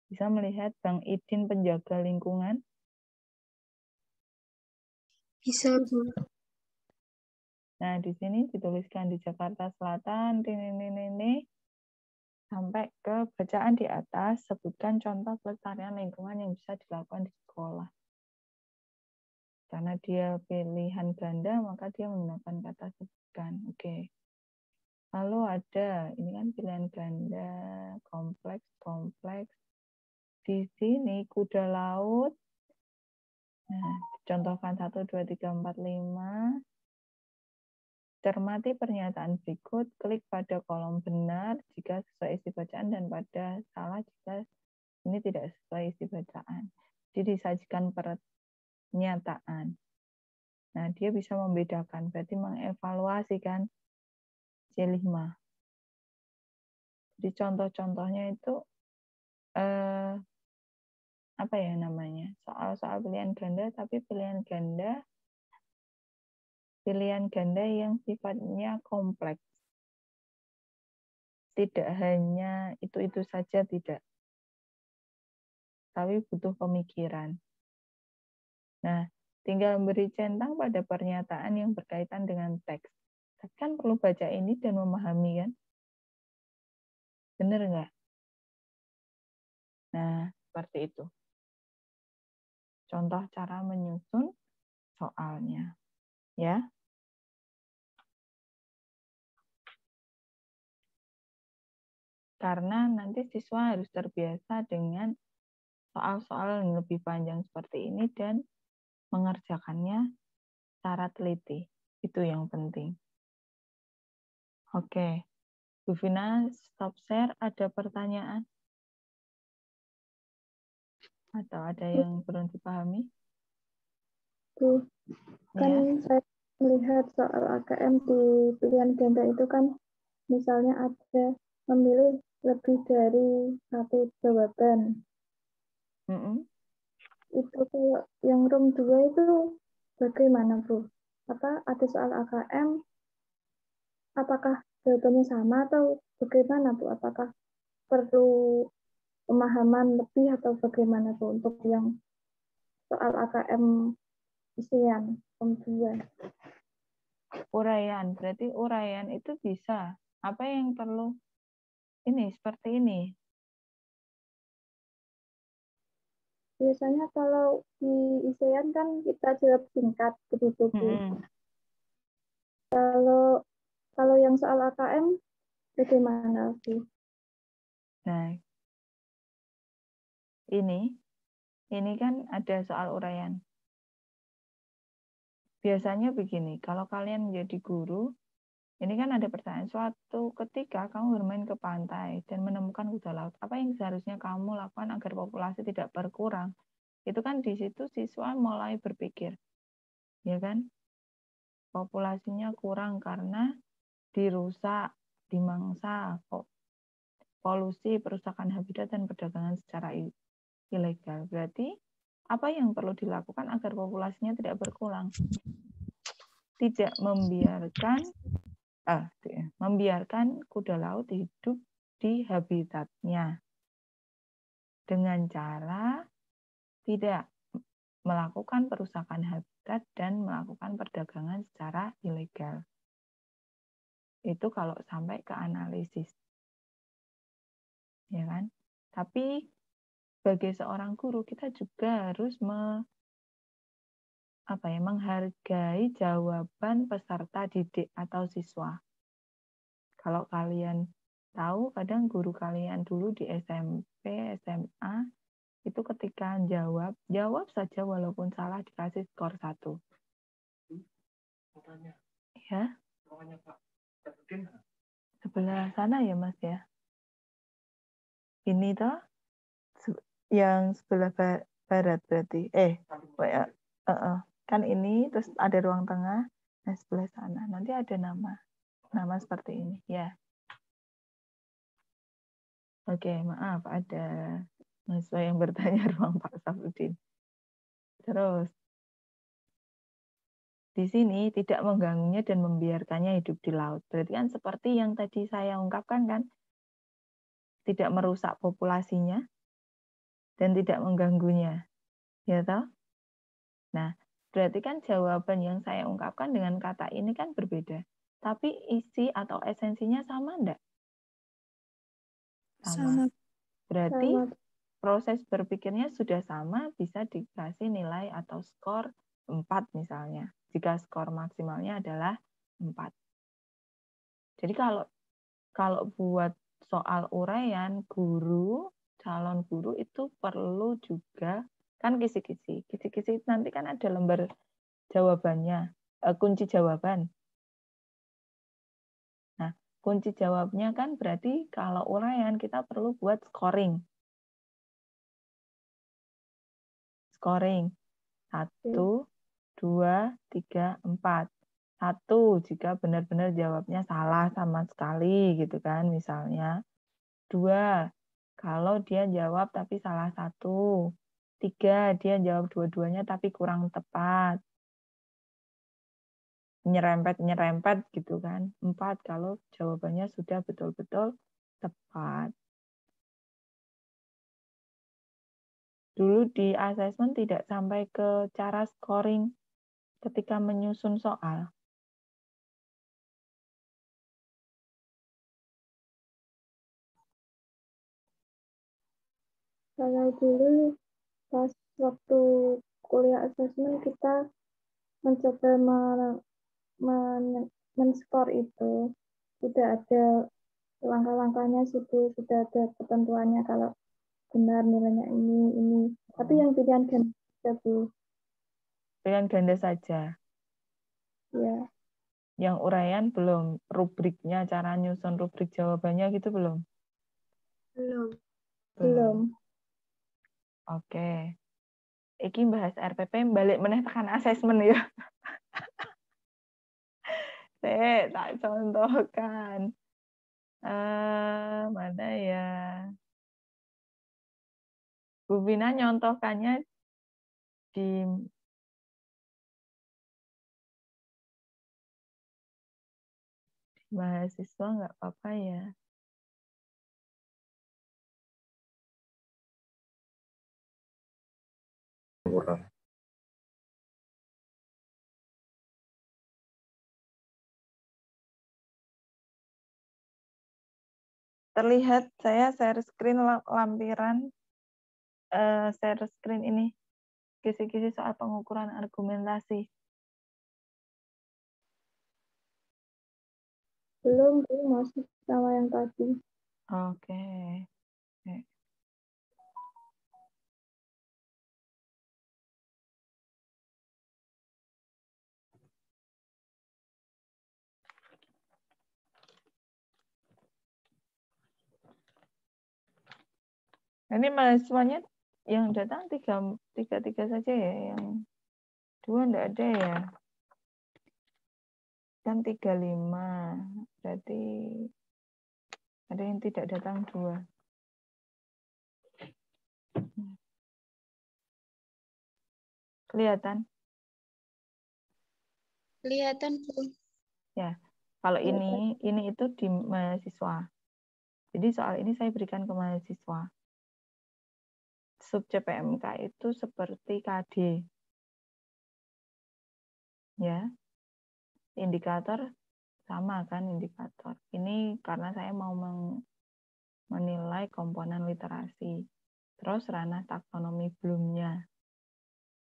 Bisa melihat Bang Idin penjaga lingkungan.
Bisa, Bu.
Nah, di sini dituliskan di Jakarta Selatan, ini, sampai ke bacaan di atas, sebutkan contoh pelestarian lingkungan yang bisa dilakukan di sekolah. Karena dia pilihan ganda, maka dia menggunakan kata sebutkan. Oke. Lalu ada, ini kan pilihan ganda, kompleks. Di sini kuda laut. Nah, contohkan 1, 2, 3, 4, 5. Cermati pernyataan berikut, klik pada kolom benar jika sesuai isi bacaan dan pada salah jika ini tidak sesuai isi bacaan. Jadi disajikan pernyataan. Nah, dia bisa membedakan, berarti mengevaluasi kan C5. Jadi contoh-contohnya itu apa ya namanya? Soal-soal pilihan ganda, tapi pilihan ganda yang sifatnya kompleks. Tidak hanya itu-itu saja, tidak. Tapi butuh pemikiran. Nah, tinggal beri centang pada pernyataan yang berkaitan dengan teks. Kan perlu baca ini dan memahami kan? Benar nggak? Nah, seperti itu. Contoh cara menyusun soalnya. Ya. Karena nanti siswa harus terbiasa dengan soal-soal yang lebih panjang seperti ini dan mengerjakannya secara teliti. Itu yang penting. Oke. Bu Vina, stop share. Ada pertanyaan? Atau ada yang perlu dipahami?
Bu, kan
Ya.
saya melihat soal AKM di pilihan ganda itu kan misalnya ada memilih lebih dari satu jawaban. Itu kalau yang room 2 itu bagaimana, Bu? Apa ada soal AKM? Apakah jawabannya sama atau bagaimana, Bu? Apakah perlu pemahaman lebih atau bagaimana, Bu, untuk yang soal AKM isian room 2?
Uraian. Berarti uraian itu bisa. Apa yang perlu? Ini, seperti ini.
Biasanya kalau di ISEAN kan kita jawab singkat begitu, Bu. Kalau yang soal AKM bagaimana, Bu?
Nah, ini kan ada soal uraian. Biasanya begini, kalau kalian menjadi guru, ini kan ada pertanyaan, suatu ketika kamu bermain ke pantai dan menemukan kuda laut, apa yang seharusnya kamu lakukan agar populasi tidak berkurang? Itu kan di situ siswa mulai berpikir, ya kan? Populasinya kurang karena dirusak, dimangsa, polusi, perusakan habitat, dan perdagangan secara ilegal. Berarti apa yang perlu dilakukan agar populasinya tidak berkurang? Tidak membiarkan kuda laut hidup di habitatnya dengan cara tidak melakukan perusakan habitat dan melakukan perdagangan secara ilegal. Itu kalau sampai ke analisis. Ya kan? Tapi sebagai seorang guru kita juga harus menghargai jawaban peserta didik atau siswa. Kalau kalian tahu, kadang guru kalian dulu di SMP, SMA, itu ketika jawab saja walaupun salah dikasih skor 1. Ya. Sebelah sana ya Mas ya. Ini toh yang sebelah barat berarti. Kan ini terus ada ruang tengah, nah sebelah sana nanti ada nama seperti ini ya. Oke, maaf ada mahasiswa yang bertanya ruang Pak Safruddin. Terus di sini tidak mengganggunya dan membiarkannya hidup di laut. Berarti kan seperti yang tadi saya ungkapkan kan, tidak merusak populasinya dan tidak mengganggunya. Ya toh? Nah, berarti kan jawaban yang saya ungkapkan dengan kata ini kan berbeda. Tapi isi atau esensinya sama enggak? Sama. Berarti proses berpikirnya sudah sama, bisa dikasih nilai atau skor 4 misalnya. Jika skor maksimalnya adalah 4. Jadi kalau buat soal uraian, calon guru itu perlu juga, kan kisi-kisi. Kisi-kisi nanti kan ada lembar jawabannya, kunci jawaban. Nah, kunci jawabnya kan berarti kalau uraian kita perlu buat scoring. Scoring. 1, 2, 3, 4. 1 jika benar-benar jawabnya salah sama sekali gitu kan misalnya. 2 kalau dia jawab tapi salah 1. 3 dia jawab dua-duanya tapi kurang tepat. Nyerempet gitu kan. 4 kalau jawabannya sudah betul-betul tepat. Dulu di asesmen tidak sampai ke cara scoring ketika menyusun soal.
Kalau dulu pas waktu kuliah asesmen kita mencoba men-skor itu, sudah ada langkah-langkahnya sudah ada ketentuannya kalau benar nilainya ini. Tapi yang pilihan ganda saja, Bu.
Pilihan ganda saja.
Ya,
Yang uraian belum, rubriknya, cara nyusun rubrik jawabannya gitu belum?
belum.
Oke. Iki bahas RPP balik meneh tekan asesmen ya. Tak contohkan. Mana ya? Bu Vina nyontohkannya di mahasiswa nggak apa-apa ya.
Kurang.
Terlihat saya share screen lampiran share screen ini kisi-kisi soal pengukuran argumentasi.
Belum, Bu, masih sama yang tadi.
Oke. Ini mahasiswanya yang datang tiga saja ya, yang 2 enggak ada ya. Kan 35, berarti ada yang tidak datang 2. Kelihatan?
Kelihatan, Bu.
Ya. Kalau ini itu di mahasiswa. Jadi soal ini saya berikan ke mahasiswa. Sub CPMK itu seperti KD. Ya. Indikator sama kan indikator. Ini karena saya mau menilai komponen literasi. Terus ranah taksonomi Bloomnya.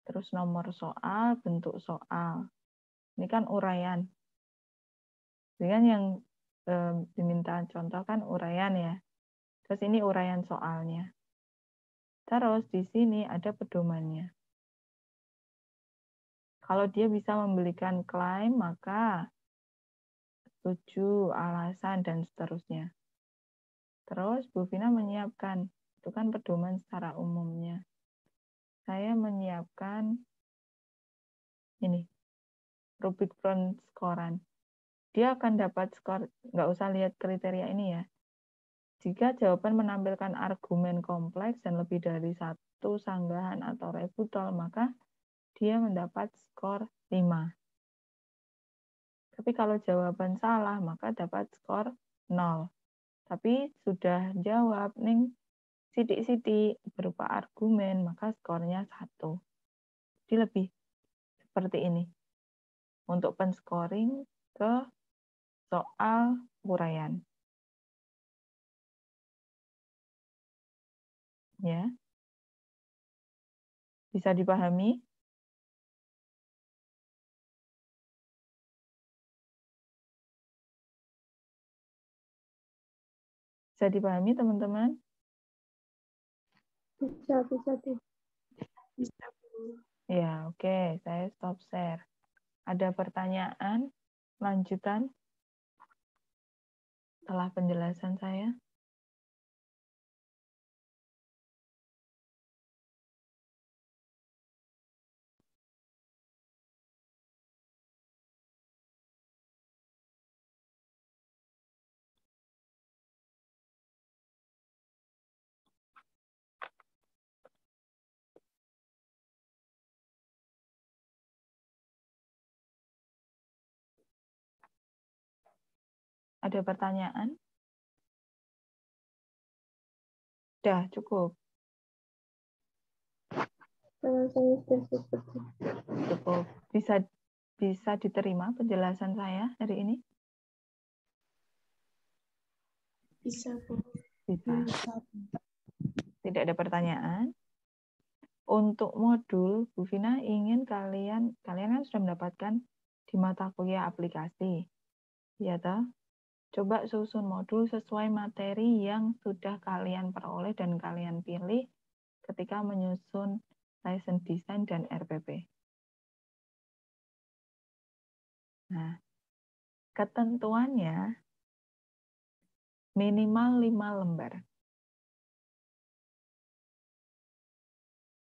Terus nomor soal, bentuk soal. Ini kan uraian. Dengan yang diminta contoh kan uraian ya. Terus ini uraian soalnya. Terus di sini ada pedomannya. Kalau dia bisa memberikan klaim, maka setuju, alasan, dan seterusnya. Terus Bu Vina menyiapkan, itu kan pedoman secara umumnya. Saya menyiapkan ini, rubrik skor-skoran. Dia akan dapat skor, nggak usah lihat kriteria ini ya. Jika jawaban menampilkan argumen kompleks dan lebih dari 1 sanggahan atau rebuttal, maka dia mendapat skor 5. Tapi kalau jawaban salah, maka dapat skor 0. Tapi sudah jawab ning sidik-sidik berupa argumen, maka skornya 1. Jadi lebih seperti ini. Untuk penscoring ke soal uraian. Ya. Bisa dipahami? Bisa dipahami, teman-teman?
Bisa.
Bisa, Bu.
Ya, oke. Saya stop share. Ada pertanyaan lanjutan setelah penjelasan saya? Ada pertanyaan? Sudah cukup.
Kalau saya sudah cukup.
Cukup. Bisa diterima penjelasan saya hari ini?
Bisa, Bu.
Bisa. Tidak ada pertanyaan. Untuk modul, Bu Vina ingin kalian kan sudah mendapatkan di mata kuliah aplikasi. Ya toh? Coba susun modul sesuai materi yang sudah kalian peroleh dan kalian pilih ketika menyusun lesson design dan RPP. Nah, ketentuannya minimal 5 lembar.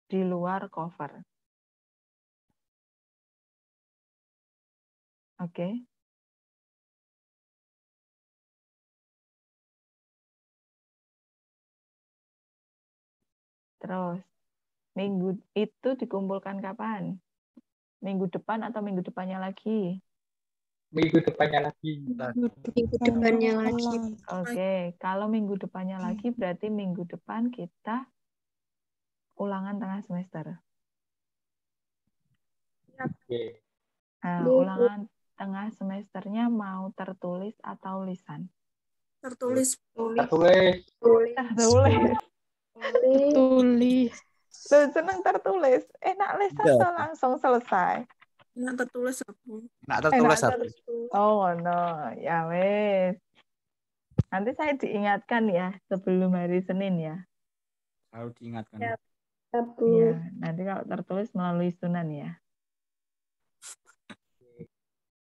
Di luar cover. Oke. Terus, minggu itu dikumpulkan kapan? Minggu depan atau minggu depannya lagi?
Minggu depannya lagi.
Minggu depannya lagi.
Oke, kalau minggu depannya lagi berarti minggu depan kita ulangan tengah semester.
Oke.
Nah, ulangan tengah semesternya mau tertulis atau lisan?
Tertulis.
Tertulis.
Tertulis.
Tulis.
Loh, seneng tertulis. Enak lisan
Iya.
tuh langsung selesai.
Nah, tertulis aku.
Nak tertulis
Enak
aku.
Oh, no. Ya wes. Nanti saya diingatkan ya sebelum hari Senin ya.
Harus diingatkan.
Ya.
Ya, nanti kalau tertulis melalui sunan ya.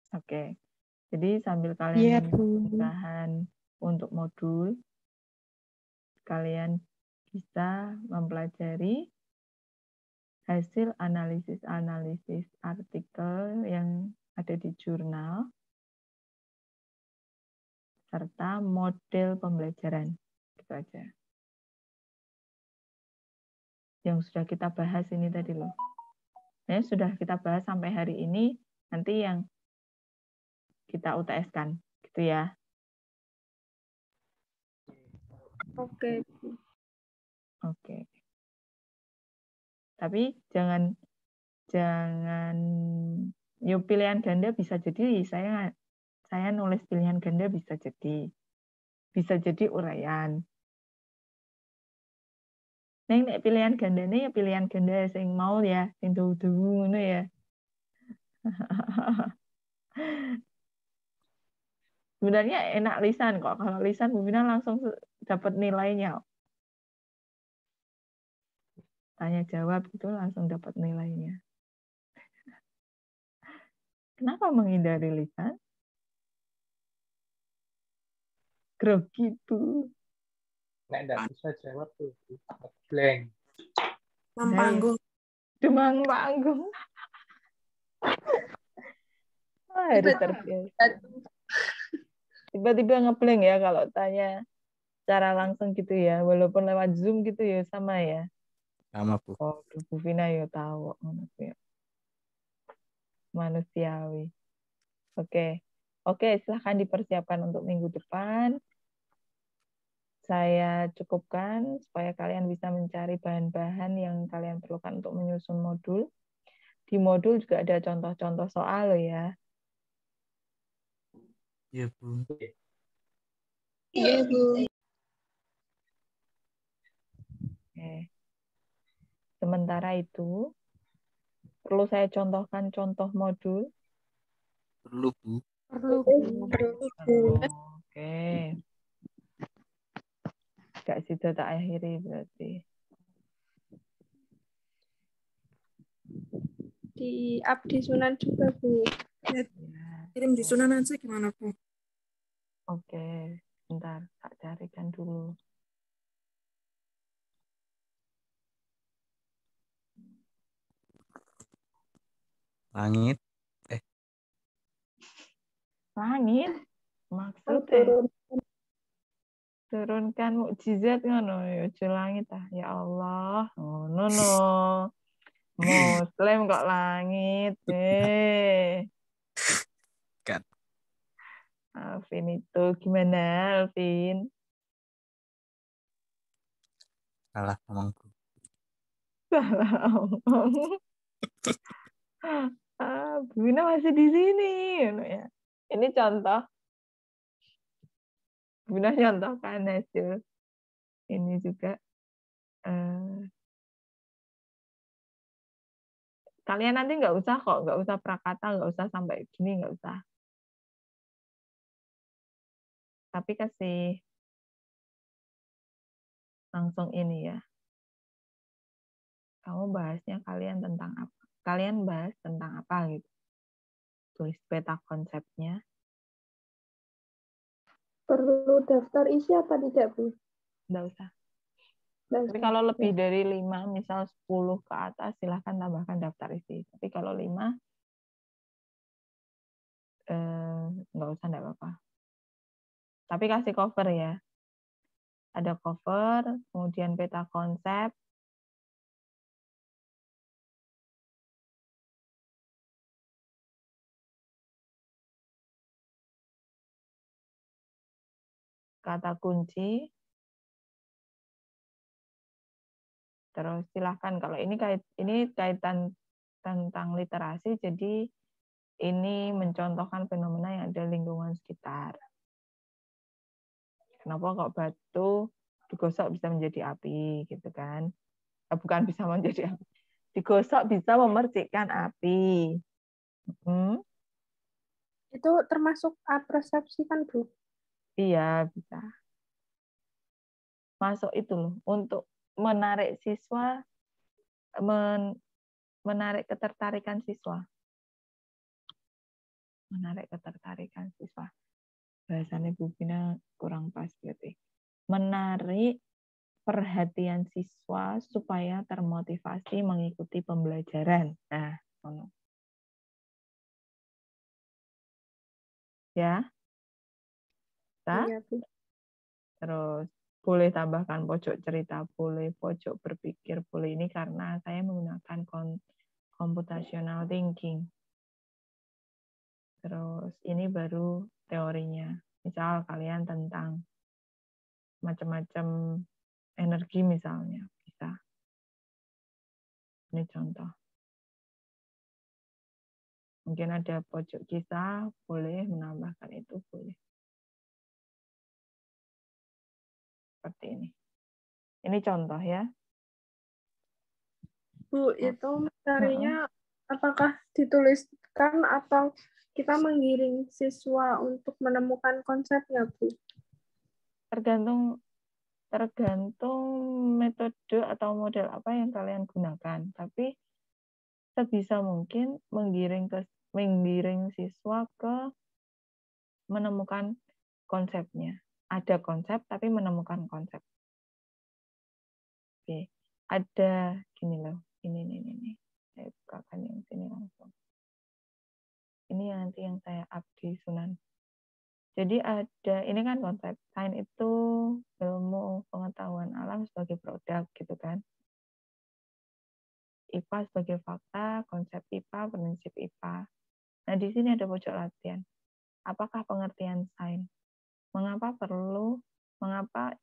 Oke. Jadi sambil kalian bahan untuk modul, kalian bisa mempelajari hasil analisis-analisis artikel yang ada di jurnal, serta model pembelajaran. Gitu aja. Yang sudah kita bahas ini tadi loh. Ya, sudah kita bahas sampai hari ini, nanti yang kita UTS-kan. Gitu ya.
Oke.
Oke. Tapi jangan yuk pilihan ganda bisa jadi saya nulis pilihan ganda bisa jadi uraian. Nek pilihan gandane ya pilihan ganda sing mau ya sing duwu-duwu ngono ya. Sebenarnya enak lisan kok. Kalau lisan Bu Vina langsung dapat nilainya. Tanya jawab itu langsung dapat nilainya. Kenapa menghindari lisan? Grogi Bu.
Nek nggak bisa jawab tuh blank.
Panggung.
Demang panggung. Harus terbiasa. Tiba-tiba ngeblank ya kalau tanya secara langsung gitu ya. Walaupun lewat Zoom gitu ya sama ya.
Sama Bu.
Oh, Bu Vina ya tahu. Manusiawi. Oke. Oke, silahkan dipersiapkan untuk minggu depan. Saya cukupkan supaya kalian bisa mencari bahan-bahan yang kalian perlukan untuk menyusun modul. Di modul juga ada contoh-contoh soal loh ya.
Iya Bu.
Iya, Bu.
Oke. Sementara itu, perlu saya contohkan contoh modul?
Perlu Bu.
Perlu, Bu.
Oke. Gak sudah tak akhiri berarti.
Di up di Sunan juga, Bu.
Ya.
Kirim di Sunan aja gimana, Bu?
Oke, bentar, tak carikan dulu.
Langit.
Langit? Maksudnya? Turunkan mukjizat ngono ya aja langit ah. Ya Allah, ngono no. Muslim kok langit.
Kan.
Alvin itu gimana, Alvin?
Salah ngomongku.
Salah omong. Bu Vina masih di sini. Ya. Ini contoh. Bu Vina contohkan hasil. Ini juga. Kalian nanti nggak usah kok, nggak usah prakata, nggak usah sampai gini, nggak usah. Tapi kasih langsung ini ya. Kamu bahasnya kalian tentang apa? Kalian bahas tentang apa gitu. Tulis peta konsepnya.
Perlu daftar isi apa tidak, Bu?
Nggak usah.
Nggak
Tapi
usah.
kalau lebih
Ya.
dari 5, misal 10 ke atas, silahkan tambahkan daftar isi. Tapi kalau 5, nggak usah, nggak apa-apa. Tapi kasih cover ya. Ada cover, kemudian peta konsep, kata kunci, terus silahkan kalau ini kaitan tentang literasi, jadi ini mencontohkan fenomena yang ada di lingkungan sekitar. Kenapa kok batu digosok bisa menjadi api, gitu kan? Bukan bisa menjadi api, digosok bisa memercikkan api.
Itu termasuk persepsi kan, Bu?
Iya, bisa. Masuk itu loh, untuk menarik siswa, menarik ketertarikan siswa. Menarik ketertarikan siswa. Bahasanya Bu Bina kurang pas berarti. Menarik perhatian siswa supaya termotivasi mengikuti pembelajaran. Nah, ya.
Iya, Bu.
Terus boleh tambahkan pojok cerita, boleh pojok berpikir, boleh. Ini karena saya menggunakan computational thinking. Terus ini baru teorinya. Misal kalian tentang macam-macam energi misalnya, bisa. Ini contoh. Mungkin ada pojok kisah, boleh menambahkan itu, boleh. Seperti ini. Ini contoh ya.
Bu, itu materinya apakah dituliskan atau kita menggiring siswa untuk menemukan konsepnya, Bu?
Tergantung metode atau model apa yang kalian gunakan. Tapi sebisa mungkin menggiring siswa ke menemukan konsepnya. Ada konsep tapi menemukan konsep. Oke. Ada gini loh. Ini. Saya bukakan yang sini langsung. Ini nanti yang saya up di Sunan. Jadi ini kan konsep. Sains itu ilmu pengetahuan alam sebagai produk gitu kan. IPA sebagai fakta, konsep IPA, prinsip IPA. Nah, di sini ada pojok latihan. Apakah pengertian sains? Mengapa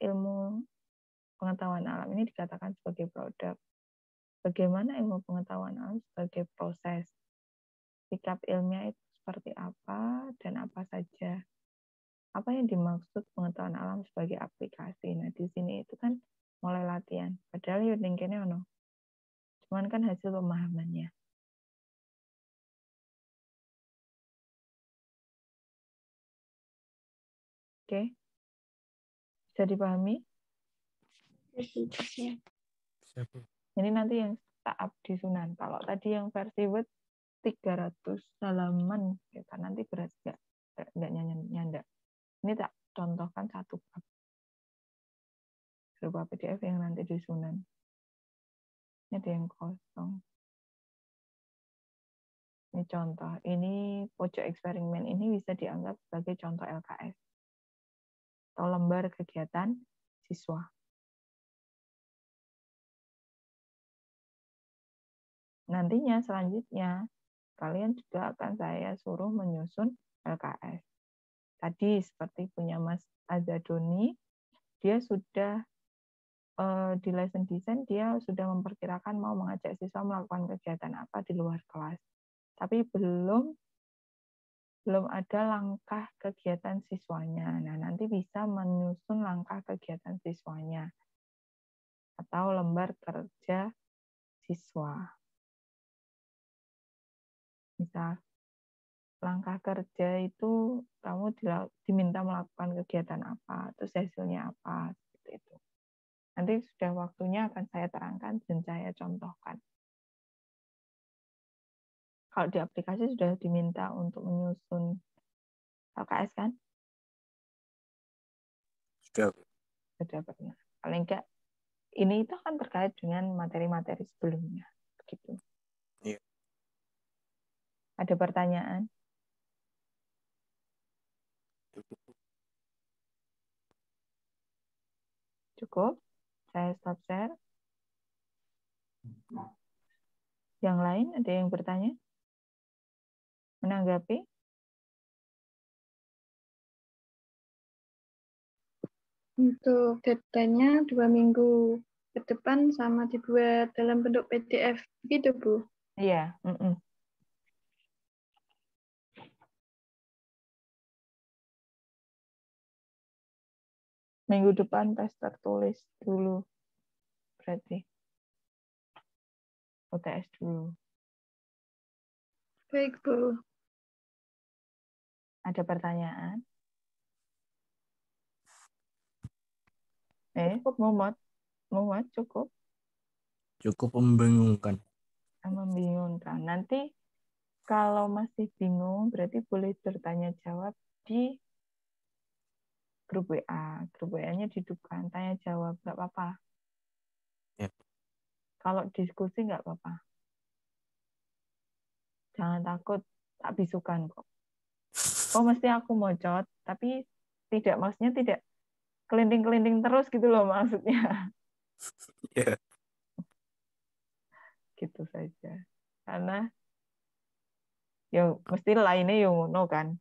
ilmu pengetahuan alam ini dikatakan sebagai produk? Bagaimana ilmu pengetahuan alam sebagai proses? Sikap ilmiah itu seperti apa dan apa saja? Apa yang dimaksud pengetahuan alam sebagai aplikasi? Nah, di sini itu kan mulai latihan. Padahal ya kene ono. Cuman kan hasil pemahamannya. Oke. Bisa dipahami? Ini nanti yang tak up di Sunan. Kalau tadi yang versi Word 300 halaman, kita nanti berat nggak nyanda. Ini tak contohkan satu bab berupa PDF yang nanti di Sunan. Ini ada yang kosong. Ini contoh. Ini pojok eksperimen ini bisa dianggap sebagai contoh LKS atau lembar kegiatan siswa. Nantinya selanjutnya kalian juga akan saya suruh menyusun LKS. Tadi seperti punya Mas Azadoni, dia sudah di lesson design dia sudah memperkirakan mau mengajak siswa melakukan kegiatan apa di luar kelas. Tapi belum ada langkah kegiatan siswanya. Nah, nanti bisa menyusun langkah kegiatan siswanya atau lembar kerja siswa. Misal langkah kerja itu kamu diminta melakukan kegiatan apa, terus hasilnya apa, seperti itu. Nanti sudah waktunya akan saya terangkan dan saya contohkan. Kalau di aplikasi sudah diminta untuk menyusun LKS kan? Sudah pernah. Paling enggak, ini itu kan terkait dengan materi-materi sebelumnya. Begitu.
Iya.
Ada pertanyaan? Cukup? Saya stop share. Yang lain ada yang bertanya? Menanggapi?
Untuk deadline-nya 2 minggu ke depan sama dibuat dalam bentuk PDF. Gitu, Bu.
Iya. Minggu depan tes tertulis dulu. Berarti. UTS dulu.
Baik, Bu.
Ada pertanyaan? Muhammad cukup?
Cukup membingungkan.
Membingungkan. Nanti kalau masih bingung, berarti boleh bertanya jawab di grup WA. Grup WA-nya dihidupkan, tanya jawab, nggak apa-apa.
Ya.
Kalau diskusi nggak apa-apa. Jangan takut, tak bisukan kok. Oh, mesti aku mocot, tapi maksudnya tidak kelinting-kelinting terus gitu loh maksudnya.
Ya.
Gitu saja. Karena ya mesti lainnya yang ngono kan.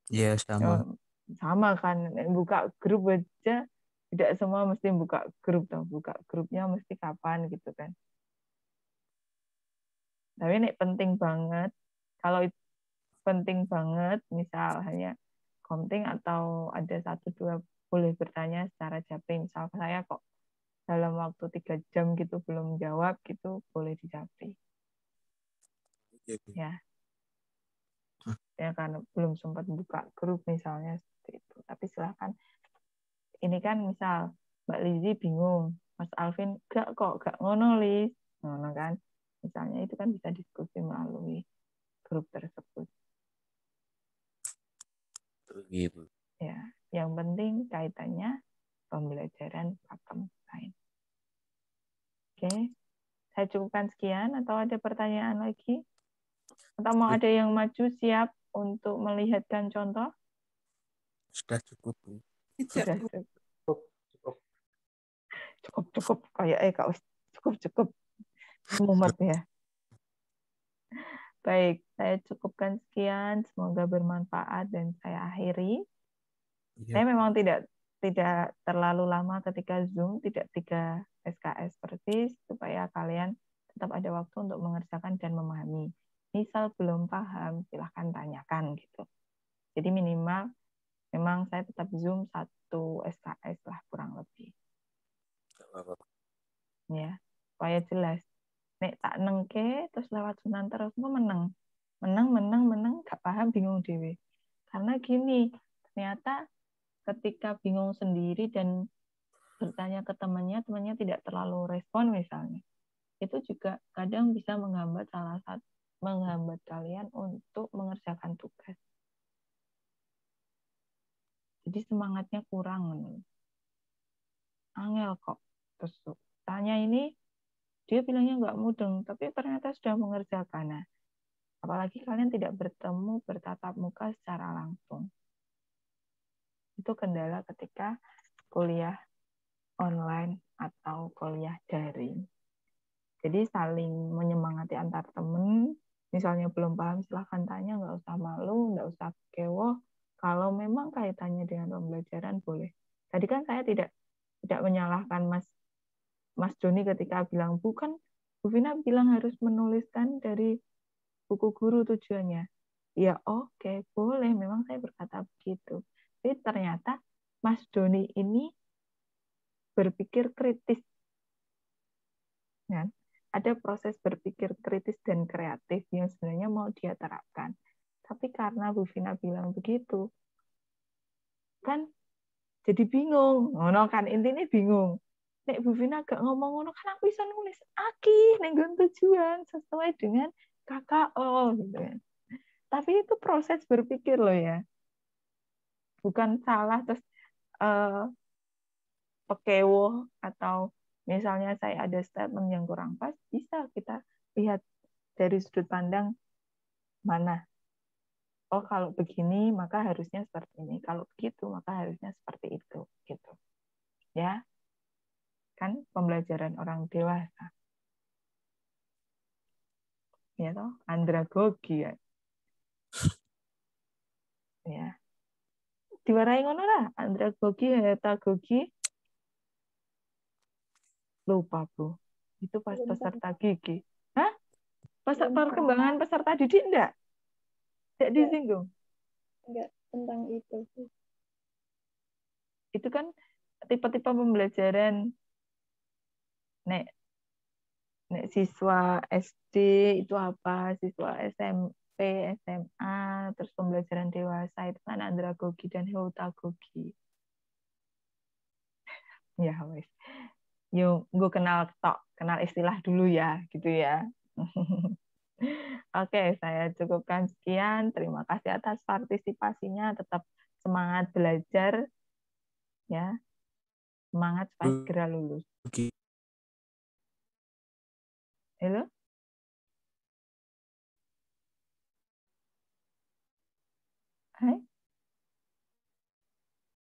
Iya, sama.
Sama kan, buka grup aja tidak semua mesti buka grup dong. Buka grupnya mesti kapan gitu kan. Tapi ini penting banget, kalau penting banget, misal hanya konting atau ada 1-2 boleh bertanya secara japri. Misal saya kok dalam waktu 3 jam gitu belum jawab gitu, boleh dijapri. Ya. Ya karena belum sempat buka grup misalnya seperti itu. Tapi silakan. Ini kan misal Mbak Lizzy bingung, Mas Alvin gak ngono Liz, ngono kan. Misalnya itu kan bisa diskusi melalui grup tersebut.
Gitu.
Ya, yang penting kaitannya pembelajaran pakem lain. Oke, saya cukupkan sekian atau ada pertanyaan lagi? Atau mau ada yang maju siap untuk melihatkan contoh?
Sudah cukup, Bu.
Sudah
Cukup.
cukup kayak cukup mumet ya. Baik, saya cukupkan sekian, semoga bermanfaat dan saya akhiri.
Iya,
Saya memang tidak terlalu lama ketika Zoom, tidak 3 SKS persis, supaya kalian tetap ada waktu untuk mengerjakan dan memahami. Misal belum paham, silahkan tanyakan gitu. Jadi minimal memang saya tetap Zoom 1 SKS lah kurang lebih. Ya, supaya jelas. Nek tak nengke terus lewat Sunan terus mau meneng, gak paham bingung dewe. Karena gini, ternyata ketika bingung sendiri dan bertanya ke temannya tidak terlalu respon misalnya, itu juga kadang bisa menghambat kalian untuk mengerjakan tugas. Jadi semangatnya kurang. Angel kok. Terus tanya ini, dia bilangnya nggak mudeng, tapi ternyata sudah mengerjakan. Nah, apalagi kalian tidak bertatap muka secara langsung. Itu kendala ketika kuliah online atau kuliah daring. Jadi saling menyemangati antar teman. Misalnya belum paham, silahkan tanya, nggak usah malu, nggak usah kewo. Kalau memang kaitannya dengan pembelajaran, boleh. Tadi kan saya tidak menyalahkan Mas Joni ketika bilang, bukan, Bu Vina bilang harus menuliskan dari buku guru tujuannya. Ya oke, boleh, memang saya berkata begitu. Tapi ternyata Mas Doni ini berpikir kritis. Ya. Ada proses berpikir kritis dan kreatif yang sebenarnya mau dia terapkan. Tapi karena Bu Vina bilang begitu, kan jadi bingung. Ngono kan, intinya bingung. Nek Bu Vina gak ngomong ngono kan aku bisa nulis akih nek nggon tujuan sesuai dengan KKO gitu kan. Tapi itu proses berpikir loh ya. Bukan salah terus pekewo atau misalnya saya ada statement yang kurang pas, bisa kita lihat dari sudut pandang mana. Oh, kalau begini maka harusnya seperti ini. Kalau begitu maka harusnya seperti itu, gitu. Ya. Kan pembelajaran orang dewasa. Ya toh, andragogi ya. Ya. Diwarai ngono lah, andragogi, hetagogi. Lupa, Bu. Itu pas peserta gigi. Hah? Perkembangan peserta didik enggak? Tidak disinggung.
Enggak tentang itu.
Itu kan tipe-tipe pembelajaran nek siswa SD itu apa, siswa SMP, SMA, terus pembelajaran dewasa itu kan andragogi dan heutagogi. Ya wes. Yuk, gue kenal istilah dulu ya, gitu ya. Oke, saya cukupkan sekian. Terima kasih atas partisipasinya. Tetap semangat belajar, ya. Semangat supaya segera lulus.
Oke.
Halo?